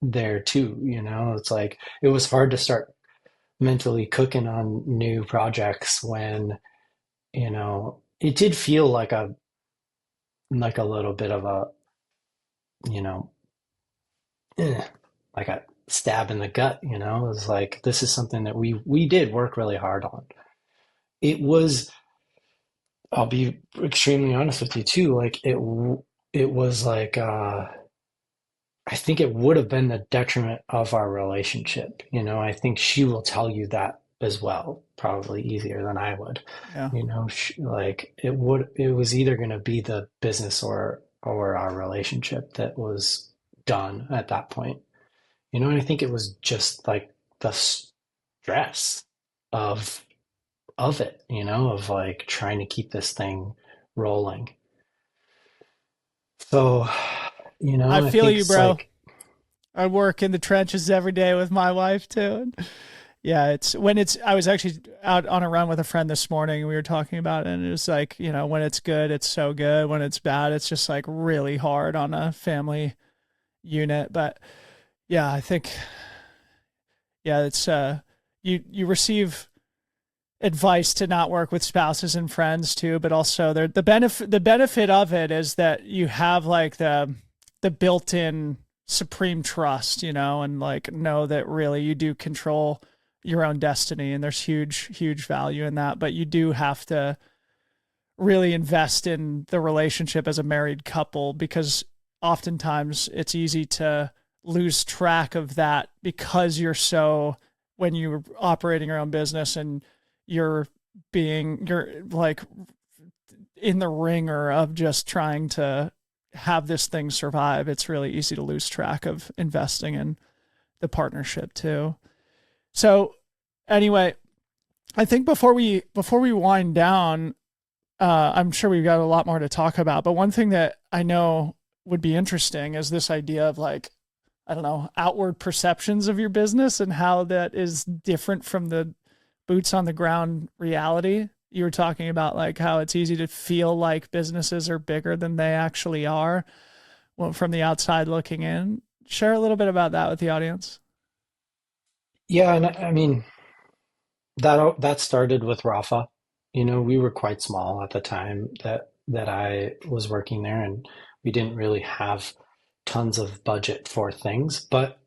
there too. It's like, it was hard to start mentally cooking on new projects when, it did feel like a little bit of a, you know, eh, like a stab in the gut, it was like this is something that we did work really hard on. It was, I'll be extremely honest with you too, like it was like I think it would have been the detriment of our relationship. I think she will tell you that as well, probably easier than I would. Yeah. Like it was either going to be the business or our relationship that was done at that point. And I think it was just like the stress of of it, of like trying to keep this thing rolling. So, I I feel think you, it's bro. like, I work in the trenches every day with my wife too. Yeah, I was actually out on a run with a friend this morning and we were talking about it, and it was like, when it's good, it's so good. When it's bad, it's just like really hard on a family unit. But yeah, I think, yeah, it's, you receive advice to not work with spouses and friends too, but also the benefit of it is that you have like the built-in supreme trust, and like know that really you do control your own destiny, and there's huge value in that. But you do have to really invest in the relationship as a married couple, because oftentimes it's easy to lose track of that because when you're operating your own business and you're you're like in the ringer of just trying to have this thing survive, it's really easy to lose track of investing in the partnership too. So anyway, I think before we wind down, I'm sure we've got a lot more to talk about, but one thing that I know would be interesting is this idea of like, I don't know, outward perceptions of your business and how that is different from the boots on the ground reality. You were talking about like how it's easy to feel like businesses are bigger than they actually are, well, from the outside looking in. Share a little bit about that with the audience. yeah, and I mean, that started with Rapha. We were quite small at the time that I was working there, and we didn't really have tons of budget for things, but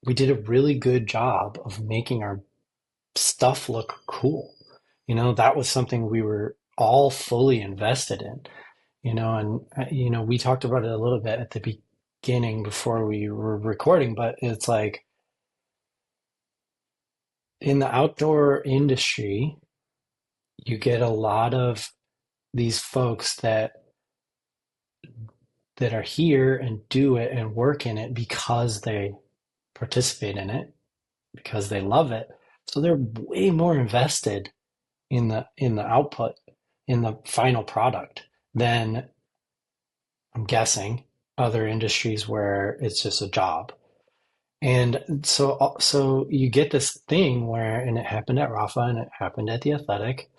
we did a really good job of making our stuff look cool. That was something we were all fully invested in, and we talked about it a little bit at the beginning before we were recording, but it's like in the outdoor industry, you get a lot of these folks that are here and do it and work in it because they participate in it, because they love it. So they're way more invested in the output, in the final product, than I'm guessing other industries where it's just a job. And so you get this thing where, and it happened at Rafa and it happened at the Athletic.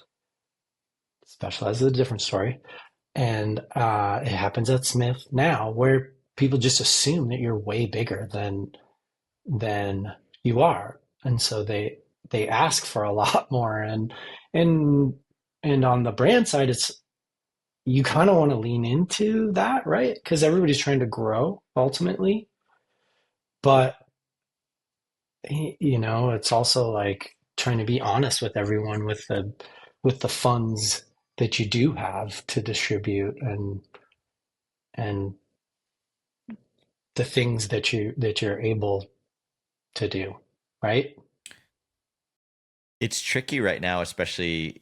Specialized is a different story. And it happens at Smith now, where people just assume that you're way bigger than you are, and so they ask for a lot more. And and on the brand side, it's you kind of want to lean into that, right? Because everybody's trying to grow ultimately, but it's also like trying to be honest with everyone with the funds that you do have to distribute, and the things that you're able to do, right? It's tricky right now, especially,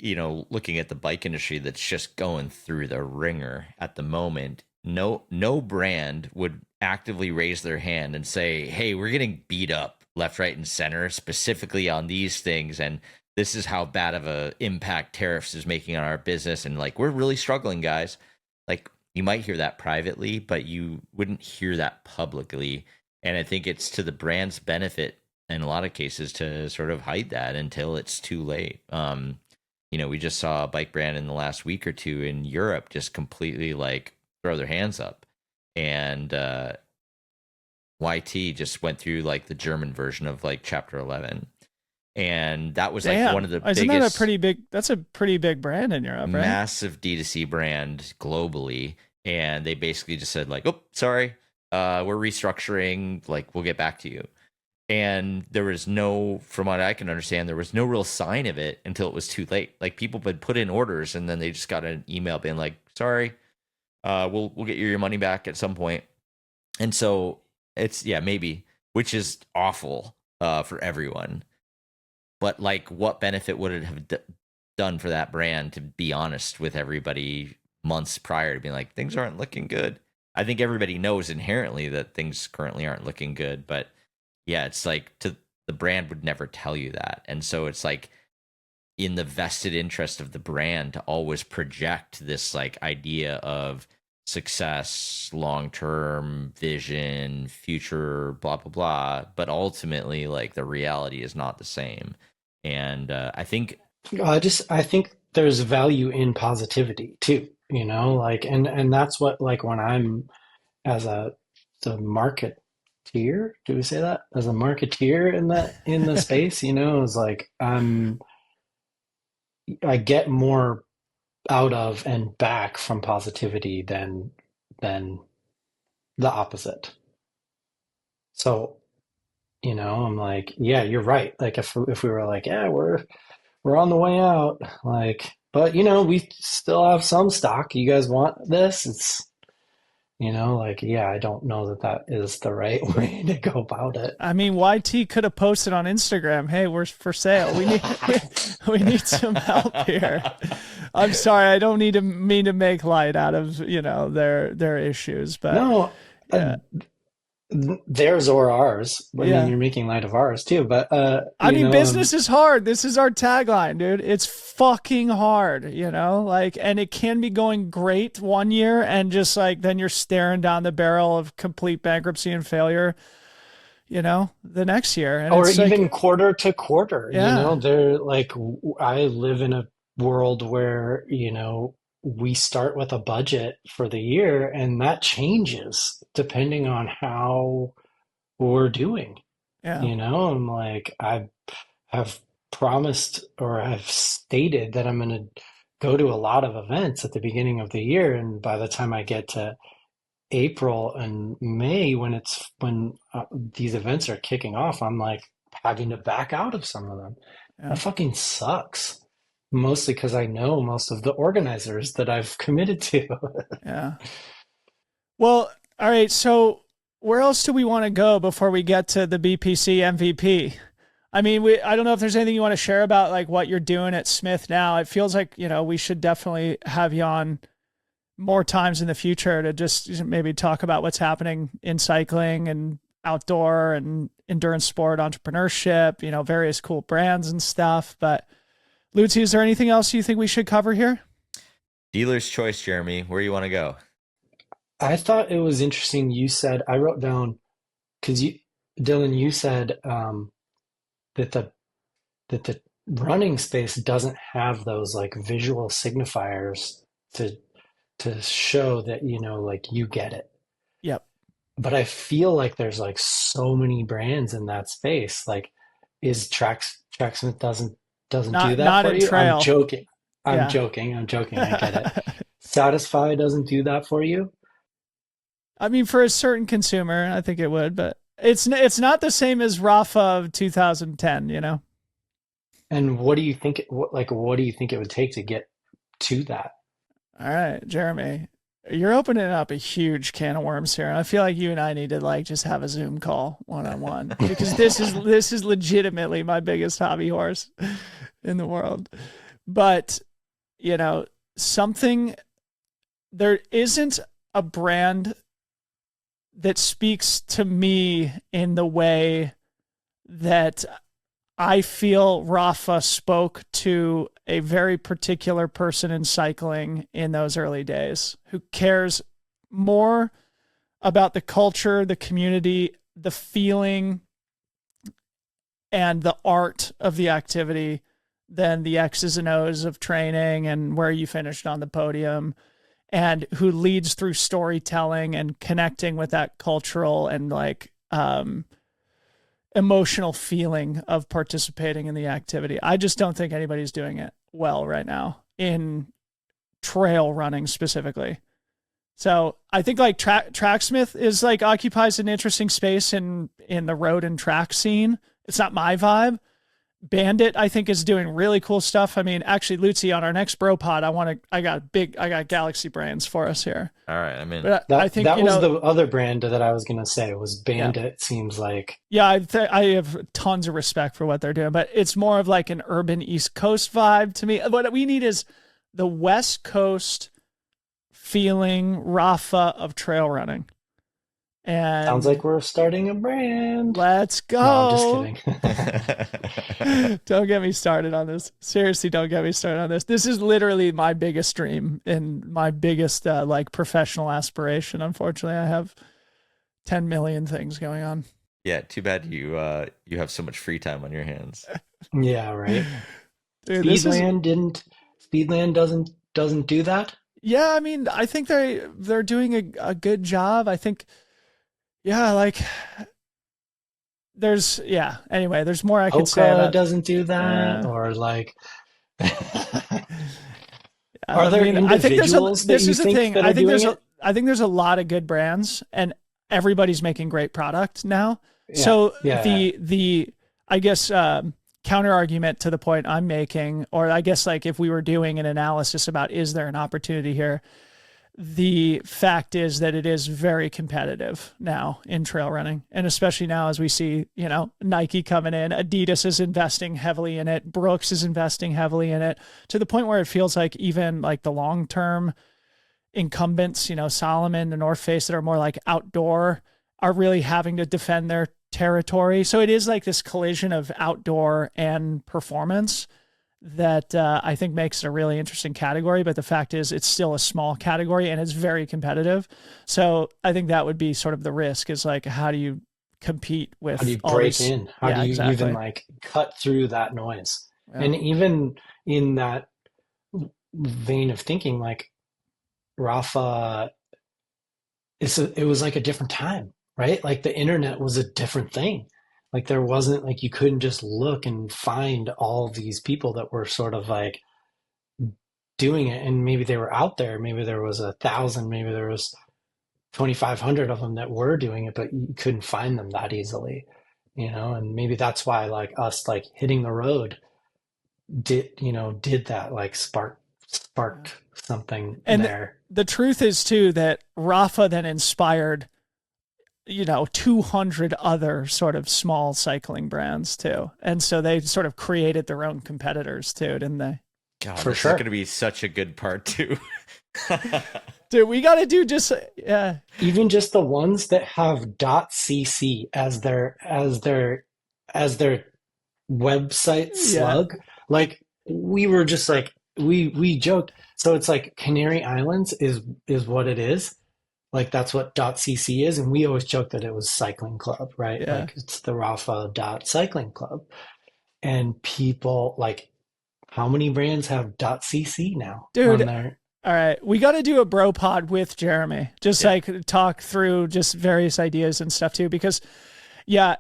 looking at the bike industry that's just going through the ringer at the moment. No brand would actively raise their hand and say, "Hey, we're getting beat up left, right, and center, specifically on these things, and this is how bad of a impact tariffs is making on our business, and like we're really struggling, guys." Like you might hear that privately, but you wouldn't hear that publicly. And I think it's to the brand's benefit in a lot of cases to sort of hide that until it's too late. We just saw a bike brand in the last week or two in Europe just completely like throw their hands up, and YT just went through like the German version of like Chapter 11, and that was like one Damn. of the Isn't that biggest, that's a pretty big brand in Europe, right? massive D2C brand globally, and they basically just said like, "Oh, sorry, we're restructuring. Like, we'll get back to you." And there was no, from what I can understand, there was no real sign of it until it was too late. Like people had put in orders, and then they just got an email being like, "Sorry, we'll get your money back at some point." And so it's, yeah, maybe, which is awful for everyone. But like, what benefit would it have done for that brand to be honest with everybody months prior to being like, things aren't looking good? I think everybody knows inherently that things currently aren't looking good, but yeah, it's like the brand would never tell you that. And so it's like in the vested interest of the brand to always project this like idea of success, long-term vision, future, blah blah blah, but ultimately like the reality is not the same. And I think I think there's value in positivity too, you know, like, and that's what, like, when I'm as the marketeer, do we say that? As a marketeer in the space, you know, is like I get more out of and back from positivity than the opposite. So, you know, I'm like, yeah, you're right. Like if we were like, yeah, we're on the way out, like, but you know, we still have some stock. You guys want this? It's, you know, like, yeah, I don't know that that is the right way to go about it. I mean, YT could have posted on Instagram, "Hey, we're for sale. We need some help here." I'm sorry, I don't need to mean to make light out of, you know, their issues, but No, yeah, theirs or ours. I mean, yeah. you're making light of ours too, but I you mean, know, business is hard. This is our tagline, dude. It's fucking hard, you know? Like, and it can be going great one year and just like then you're staring down the barrel of complete bankruptcy and failure, you know, the next year. And or it's even like, quarter to quarter, you yeah, know, they're like, I live in a world where, you know, we start with a budget for the year and that changes depending on how we're doing. yeah, You know, I'm like, I have promised or I've stated that I'm going to go to a lot of events at the beginning of the year. And by the time I get to April and May, when these events are kicking off, I'm like having to back out of some of them. yeah, That fucking sucks. Mostly because I know most of the organizers that I've committed to. yeah. Well, all right. So where else do we want to go before we get to the BPC MVP? I mean, I don't know if there's anything you want to share about like what you're doing at Smith now. It feels like, you know, we should definitely have you on more times in the future to just maybe talk about what's happening in cycling and outdoor and endurance sport entrepreneurship, you know, various cool brands and stuff. But Lucy, is there anything else you think we should cover here? dealer's choice, Jeremy. Where you want to go? I thought it was interesting. You said, I wrote down, because Dylan, you said that the running space doesn't have those like visual signifiers to show that, you know, like you get it. Yep. But I feel like there's like so many brands in that space. Like, is Tracksmith doesn't do that Not for in you? I'm trail. joking. I'm Yeah. joking. I'm joking. I get it. Satisfy doesn't do that for you. I mean, for a certain consumer, I think it would, but it's not the same as Rapha of 2010, you know? And what do you think? What do you think it would take to get to that? All right, Jeremy, you're opening up a huge can of worms here. And I feel like you and I need to like just have a Zoom call one on one because this is legitimately my biggest hobby horse in the world. But, you know, something there isn't a brand that speaks to me in the way that I feel Rapha spoke to a very particular person in cycling in those early days who cares more about the culture, the community, the feeling, and the art of the activity than the X's and O's of training and where you finished on the podium, and who leads through storytelling and connecting with that cultural and like emotional feeling of participating in the activity. I just don't think anybody's doing it well right now in trail running specifically. So I think like Tracksmith is like occupies an interesting space in the road and track scene. It's not my vibe. Bandit, I think, is doing really cool stuff. I mean, actually, Lucy, on our next Bro Pod, I got Galaxy brands for us here. All right, I'm in. But I That think, that you was know, the other brand that I was gonna say was yeah, Bandit. Seems like yeah, I have tons of respect for what they're doing, but it's more of like an urban East Coast vibe to me. What we need is the West Coast feeling Rapha of trail running. sounds And like we're starting a brand. let's No, I'm just go. kidding. Don't get me started on this. Seriously, don't get me started on this. This is literally my biggest dream and my biggest like professional aspiration. Unfortunately, I have 10 million things going on. Yeah, too bad you have so much free time on your hands. Yeah, right. Dude, this is Speedland doesn't do that. yeah, I mean, I think they're doing a good job. I think yeah, like there's yeah, anyway, there's more I could say Hoka about doesn't do that, uh, or like, I are there mean, I think individuals that this you is the think thing. that are doing it? I think there's a lot of good brands and everybody's making great product now. Yeah, So yeah, the I guess counter argument to the point I'm making, or I guess like if we were doing an analysis about is there an opportunity here, the fact is that it is very competitive now in trail running. And especially now as we see, you know, Nike coming in, Adidas is investing heavily in it, Brooks is investing heavily in it, to the point where it feels like even like the long-term incumbents, you know, Salomon, the North Face that are more like outdoor are really having to defend their territory. So it is like this collision of outdoor and performance that I think makes it a really interesting category. But the fact is, it's still a small category and it's very competitive. So I think that would be sort of the risk is like, how do you compete how do with you all break these? in? How do Yeah, you even exactly. like cut through that noise? Yeah. And even in that vein of thinking, like Rafa, it was like a different time, right? Like the internet was a different thing. Like there wasn't like you couldn't just look and find all these people that were sort of like doing it, and maybe they were out there. Maybe there was 1,000. Maybe there was 2,500 of them that were doing it, but you couldn't find them that easily, you know. And maybe that's why like us like hitting the road did that like Yeah. sparked something And there. the truth is too that Rafa then inspired, you know, 200 other sort of small cycling brands too. And so they sort of created their own competitors too, didn't they? God, For this is going sure. to be such a good part two. Dude, we got to do just, yeah. Even just the ones that have .cc as their website Yeah. slug, like we were just like we joked. So it's like Canary Islands is what it is. Like that's what .cc is, and we always joked that it was cycling club, right? Yeah. Like it's the Rafa cycling club. And people like, how many brands have .cc now Dude, on their? all right. We got to do a bro pod with Jeremy. Just Yeah. like talk through just various ideas and stuff too. Because, yeah,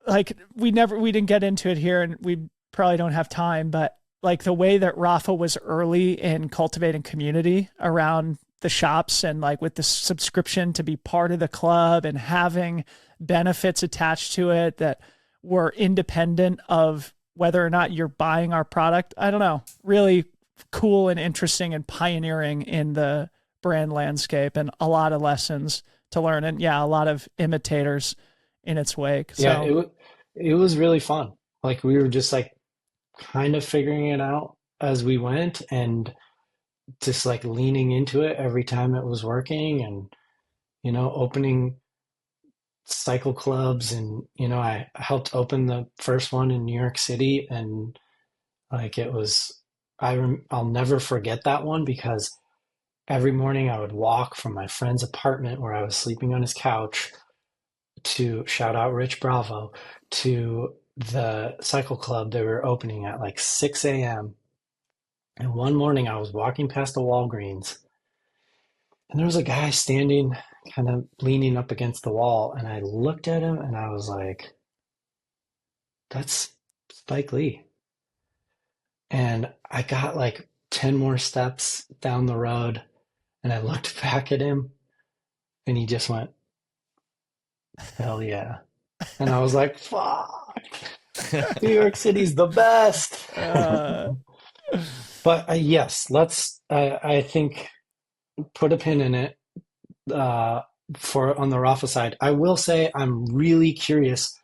like we didn't get into it here and we probably don't have time, but like the way that Rafa was early in cultivating community around the shops and like with the subscription to be part of the club and having benefits attached to it that were independent of whether or not you're buying our product. I don't know. Really cool and interesting and pioneering in the brand landscape and a lot of lessons to learn. And yeah, a lot of imitators in its wake. Yeah, So it was really fun. Like we were just like kind of figuring it out as we went, and just like leaning into it every time it was working, and opening cycle clubs. And I helped open the first one in New York City, and like it was I'll never forget that one, because every morning I would walk from my friend's apartment where I was sleeping on his couch to, shout out Rich Bravo, to the cycle club they were opening at like 6 a.m. And one morning I was walking past the Walgreens, and there was a guy standing kind of leaning up against the wall. And I looked at him and I was like, that's Spike Lee. And I got like 10 more steps down the road, and I looked back at him, and he just went, hell yeah. And I was like, fuck, New York City's the best. uh, But yes, I think, put a pin in it uh, for on the Rafa side. I will say I'm really curious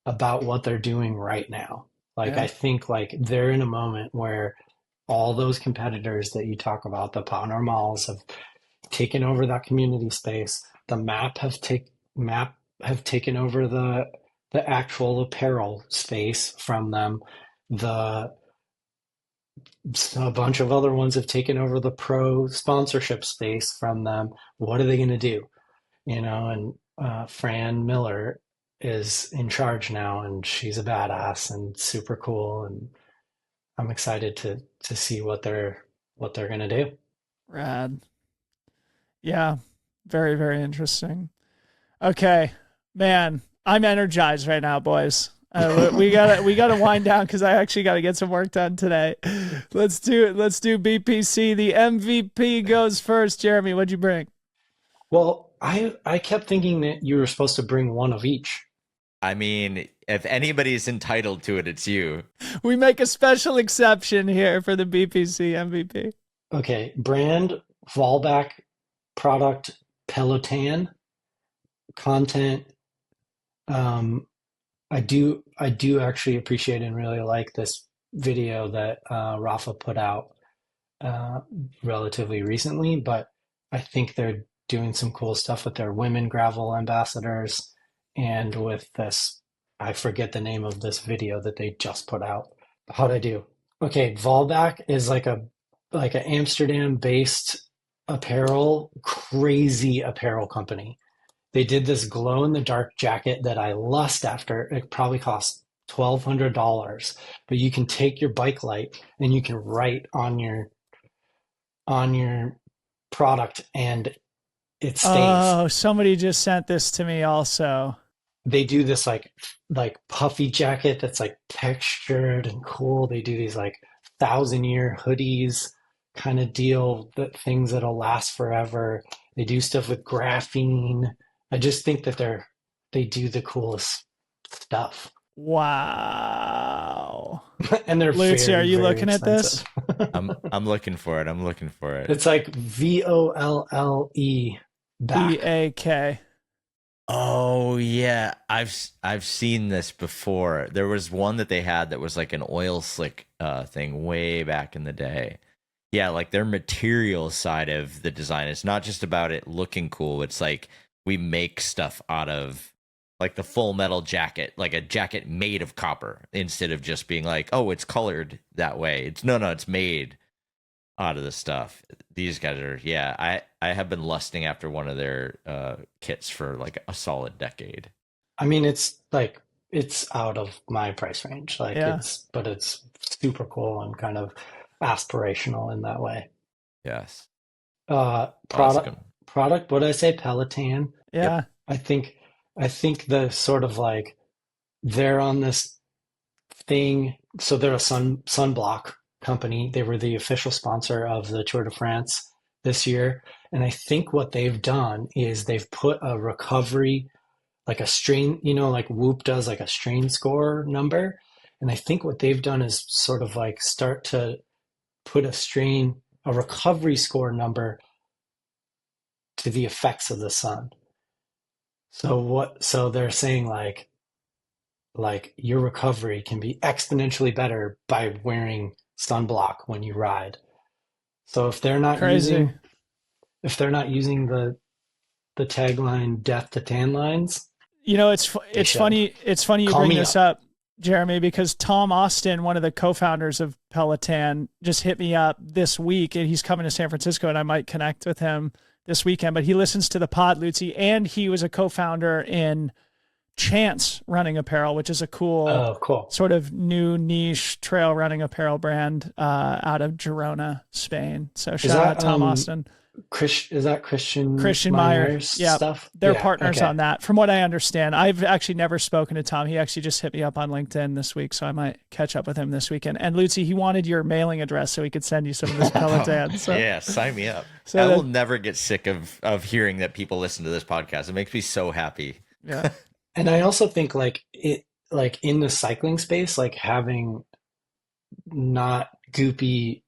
about what they're doing right now. Like yeah. I think like they're in a moment where all those competitors that you talk about, the Power Malls, have taken over that community space. The map have taken over the actual apparel space from them. The A bunch of other ones have taken over the pro sponsorship space from them. What are they going to do? And Fran Miller is in charge now, and she's a badass and super cool, and I'm excited to see what they're going to do. Rad. Yeah. Very, very interesting. Okay, man, I'm energized right now, boys. We gotta wind down because I actually got to get some work done today. Let's do it. Let's do BPC. The MVP goes first. Jeremy, what'd you bring? Well, I kept thinking that you were supposed to bring one of each. I mean, if anybody's entitled to it, it's you. We make a special exception here for the BPC MVP. Okay, brand Volback, product Peloton, content. Um, I do actually appreciate and really like this video that Rapha put out uh, relatively recently, but I think they're doing some cool stuff with their women gravel ambassadors and with this. I forget the name of this video that they just put out. How'd I do? Okay, Volback is like an Amsterdam-based crazy apparel company. They did this glow in the dark jacket that I lust after. It probably cost $1,200, but you can take your bike light and you can write on your product and it stays. Oh, somebody just sent this to me also. They do this like puffy jacket that's like textured and cool. They do these like 1,000-year hoodies kind of deal, that things that'll last forever. They do stuff with graphene. I just think that they do the coolest stuff. Wow. And they're Lucy, very, are you very looking at this? expensive. I'm looking for it. I'm looking for it. It's like VOLLE back. EAK. Oh yeah, I've seen this before. There was one that they had that was like an oil slick thing way back in the day. Yeah, like their material side of the design is not just about it looking cool. It's like we make stuff out of like the full metal jacket, like a jacket made of copper, instead of just being like, oh, it's colored that way. It's no, it's made out of the stuff. These guys are, yeah. I have been lusting after one of their kits for like a solid decade. I mean, it's out of my price range. Like Yeah. but it's super cool and kind of aspirational in that way. Yes, Product, awesome. what did I say? Peloton. Yeah. I think the sort of like they're on this thing. So they're a sunblock company. They were the official sponsor of the Tour de France this year. And I think what they've done is they've put a recovery, like a strain, like Whoop does like a strain score number. And I think what they've done is sort of like start to put a recovery score number to the effects of the sun. So they're saying like your recovery can be exponentially better by wearing sunblock when you ride. So Crazy. if they're not using the tagline "Death to Tan Lines," You know, it's should. funny. It's funny you Call bring me this up, Jeremy, because Tom Austin, one of the co-founders of Peloton, just hit me up this week, and he's coming to San Francisco, and I might connect with him this weekend. But he listens to the pod, Lutzi, and he was a co-founder in Chance Running Apparel, which is a Oh, cool. sort of new niche trail running apparel brand out of Girona, Spain. So shout out Tom Austin. Is that Christian Meyer? Meyer's Yeah, stuff? they're Yeah, partners okay. on that. From what I understand, I've actually never spoken to Tom. He actually just hit me up on LinkedIn this week, so I might catch up with him this weekend. And Lutzi, he wanted your mailing address so he could send you some of this Peloton. So, Yeah, sign me up. So I that- will never get sick of hearing that people listen to this podcast. It makes me so happy. yeah, And I also think like in the cycling space, like having not goopy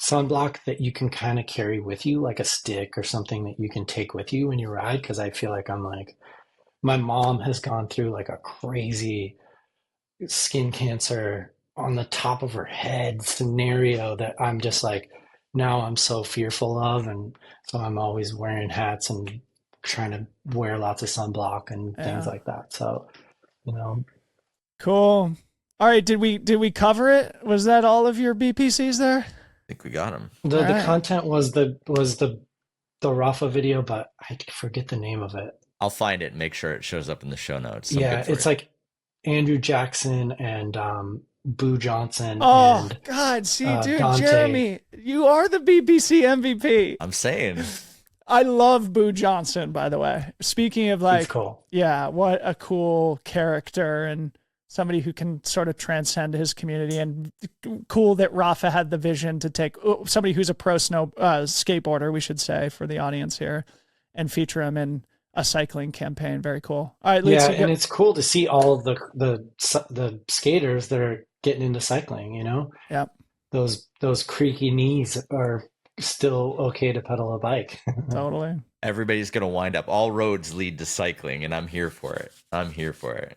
sunblock that you can kind of carry with you, like a stick or something that you can take with you when you ride. Because I feel like my mom has gone through like a crazy skin cancer on the top of her head scenario that I'm just like, now I'm so fearful of. And so I'm always wearing hats and trying to wear lots of sunblock and things Yeah. like that. So you know. Cool. All right. Did we cover it? Was that all of your BPCs there? I think we got him. The All the right. content was the Rapha video, but I forget the name of it. I'll find it and make sure it shows up in the show notes. I'm Yeah, good for it's it. like Andrew Jackson and Boo Johnson Oh and God. See, dude, Dante. Jeremy, you are the BBC MVP. I'm saying. I love Boo Johnson, by the way. Speaking of He's like, cool. yeah, what a cool character and somebody who can sort of transcend his community, and cool that Rapha had the vision to take somebody who's a pro skateboarder, we should say for the audience here, and feature him in a cycling campaign. Very cool. All right, Yeah, Lucy. and it's cool to see all of the skaters that are getting into cycling, you know? Yeah, Those creaky knees are still okay to pedal a bike. totally. Everybody's going to wind up. All roads lead to cycling, and I'm here for it. I'm here for it.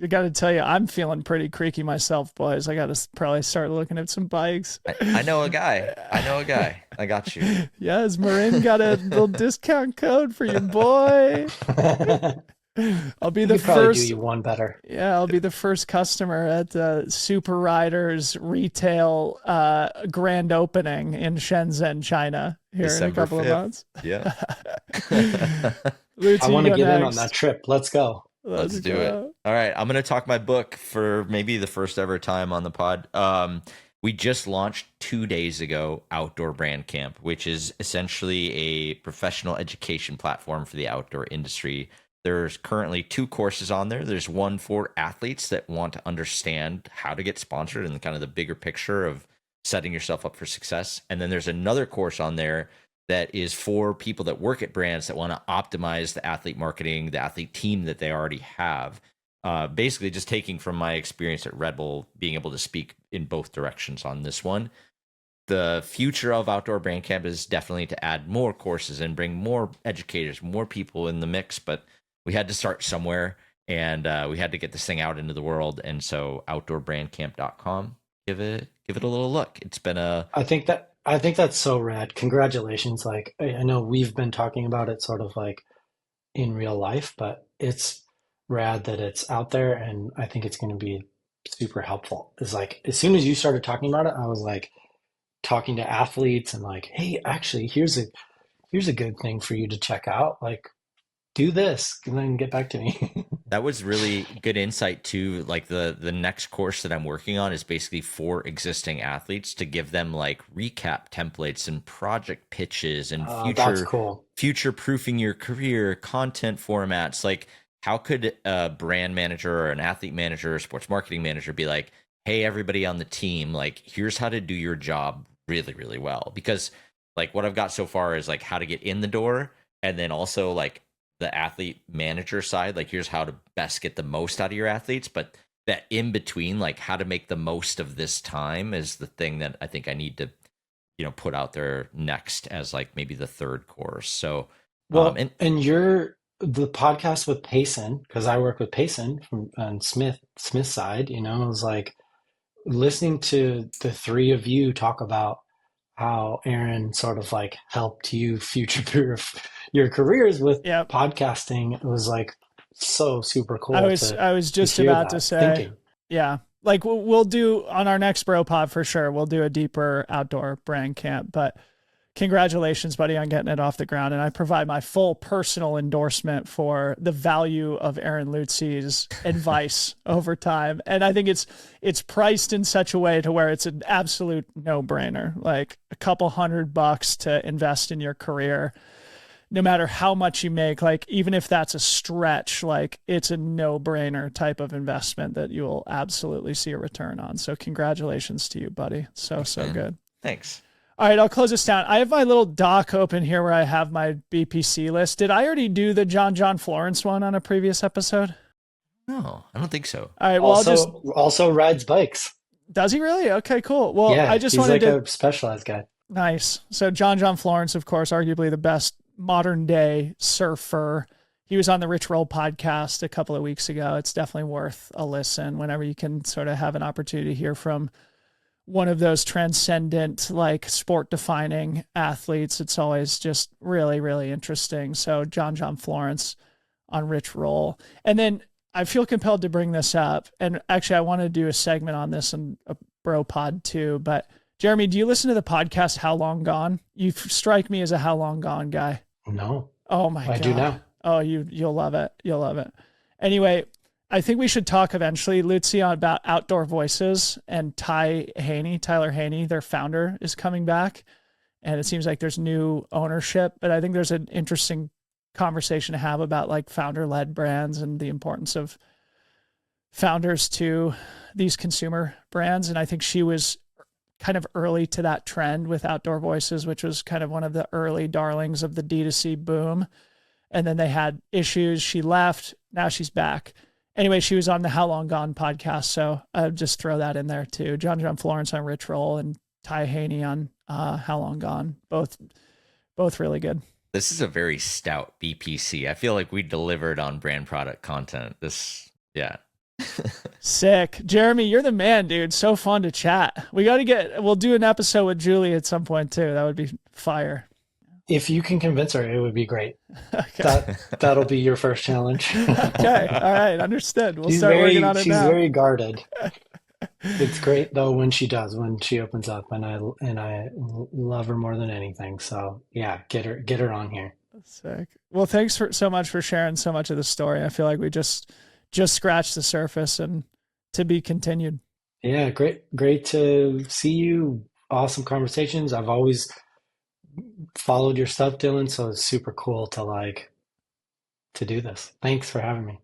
I got to tell you, I'm feeling pretty creaky myself, boys. I got to probably start looking at some bikes. I know a guy. I got you. Yes, Marin got a little discount code for you, boy. I'll be the Could probably first. do you one better. Yeah, I'll be the first customer at Super Riders retail grand opening in Shenzhen, China, here December in a couple 5th. of months. Yeah. Lucy, I want to you get go in on next. that trip. Let's go. Let's do it. All right. I'm going to talk my book for maybe the first ever time on the pod. We just launched 2 days ago Outdoor Brand Camp, which is essentially a professional education platform for the outdoor industry. There's currently 2 courses on there. There's one for athletes that want to understand how to get sponsored and kind of the bigger picture of setting yourself up for success. And then there's another course on there that is for people that work at brands that want to optimize the athlete marketing, the athlete team that they already have. Basically just taking from my experience at Red Bull, being able to speak in both directions on this one. The future of Outdoor Brand Camp is definitely to add more courses and bring more educators, more people in the mix, but we had to start somewhere, and we had to get this thing out into the world. And so outdoorbrandcamp.com, give it a little look. It's been I think that's so rad. Congratulations. Like I know we've been talking about it sort of like in real life, but it's rad that it's out there, and I think it's going to be super helpful. It's like as soon as you started talking about it, I was like talking to athletes and like, hey, actually, here's a good thing for you to check out. Like, do this and then get back to me. That was really good insight too. Like the next course that I'm working on is basically for existing athletes to give them like recap templates and project pitches and That's cool. future proofing your career, content formats. Like how could a brand manager or an athlete manager or sports marketing manager be like, hey, everybody on the team, like here's how to do your job really, really well. Because like what I've got so far is like how to get in the door, and then also like the athlete manager side, like here's how to best get the most out of your athletes, but that in between, like how to make the most of this time is the thing that I think I need to, put out there next as like maybe the third course. So, Well, and you're the podcast with Payson, because I work with Payson from on Smith's side, it was like listening to the 3 of you talk about how Aaron sort of like helped you future-proof your careers with podcasting. It was like so super cool. I was just about to say, thinking. Yeah, like we'll do on our next bro pod for sure. We'll do a deeper outdoor brand camp, but congratulations, buddy, on getting it off the ground. And I provide my full personal endorsement for the value of Aaron Lutzi's advice over time. And I think it's priced in such a way to where it's an absolute no-brainer, like a couple $100 to invest in your career, no matter how much you make, like even if that's a stretch, like it's a no-brainer type of investment that you will absolutely see a return on. So congratulations to you, buddy. So good. Thanks. All right, I'll close this down. I have my little doc open here where I have my BPC list. Did I already do the John Florence one on a previous episode? No, I don't think so. All right, well, also rides bikes. Does he really? Okay, cool. Well, yeah, I just he's wanted like a specialized guy. Nice. So John Florence, of course, arguably the best modern day surfer. He was on the Rich Roll podcast a couple of weeks ago. It's definitely worth a listen whenever you can sort of have an opportunity to hear from one of those transcendent, like sport defining athletes. It's always just really, really interesting. So John Florence on Rich Roll. And then I feel compelled to bring this up. And actually, I want to do a segment on this in a bro pod too. But Jeremy, do you listen to the podcast How Long Gone? You strike me as a How Long Gone guy. No, Oh my I God. do now. Oh, you'll love it. You'll love it. Anyway, I think we should talk eventually, Lucy, about Outdoor Voices and Tyler Haney, their founder, is coming back. And it seems like there's new ownership, but I think there's an interesting conversation to have about like founder-led brands and the importance of founders to these consumer brands. And I think she was kind of early to that trend with Outdoor Voices, which was kind of one of the early darlings of the D2C boom. And then they had issues. She left. Now she's back. Anyway, she was on the How Long Gone podcast. So I'll just throw that in there too. John Florence on Rich Roll and Ty Haney on How Long Gone. Both really good. This is a very stout BPC. I feel like we delivered on brand product content. Yeah. Sick. Jeremy, you're the man, dude. So fun to chat. We'll do an episode with Julie at some point too. That would be fire. If you can convince her, it would be great. Okay. That'll be your first challenge. Okay. All right. Understood. We'll start working on it she's now. very guarded. It's great though when she opens up, and I love her more than anything. So yeah, get her on here. Sick. Well, thanks so much for sharing so much of the story. I feel like we just scratched the surface and to be continued. Yeah, great to see you. Awesome conversations. I've always followed your stuff, Dylan, so it's super cool to do this. Thanks for having me.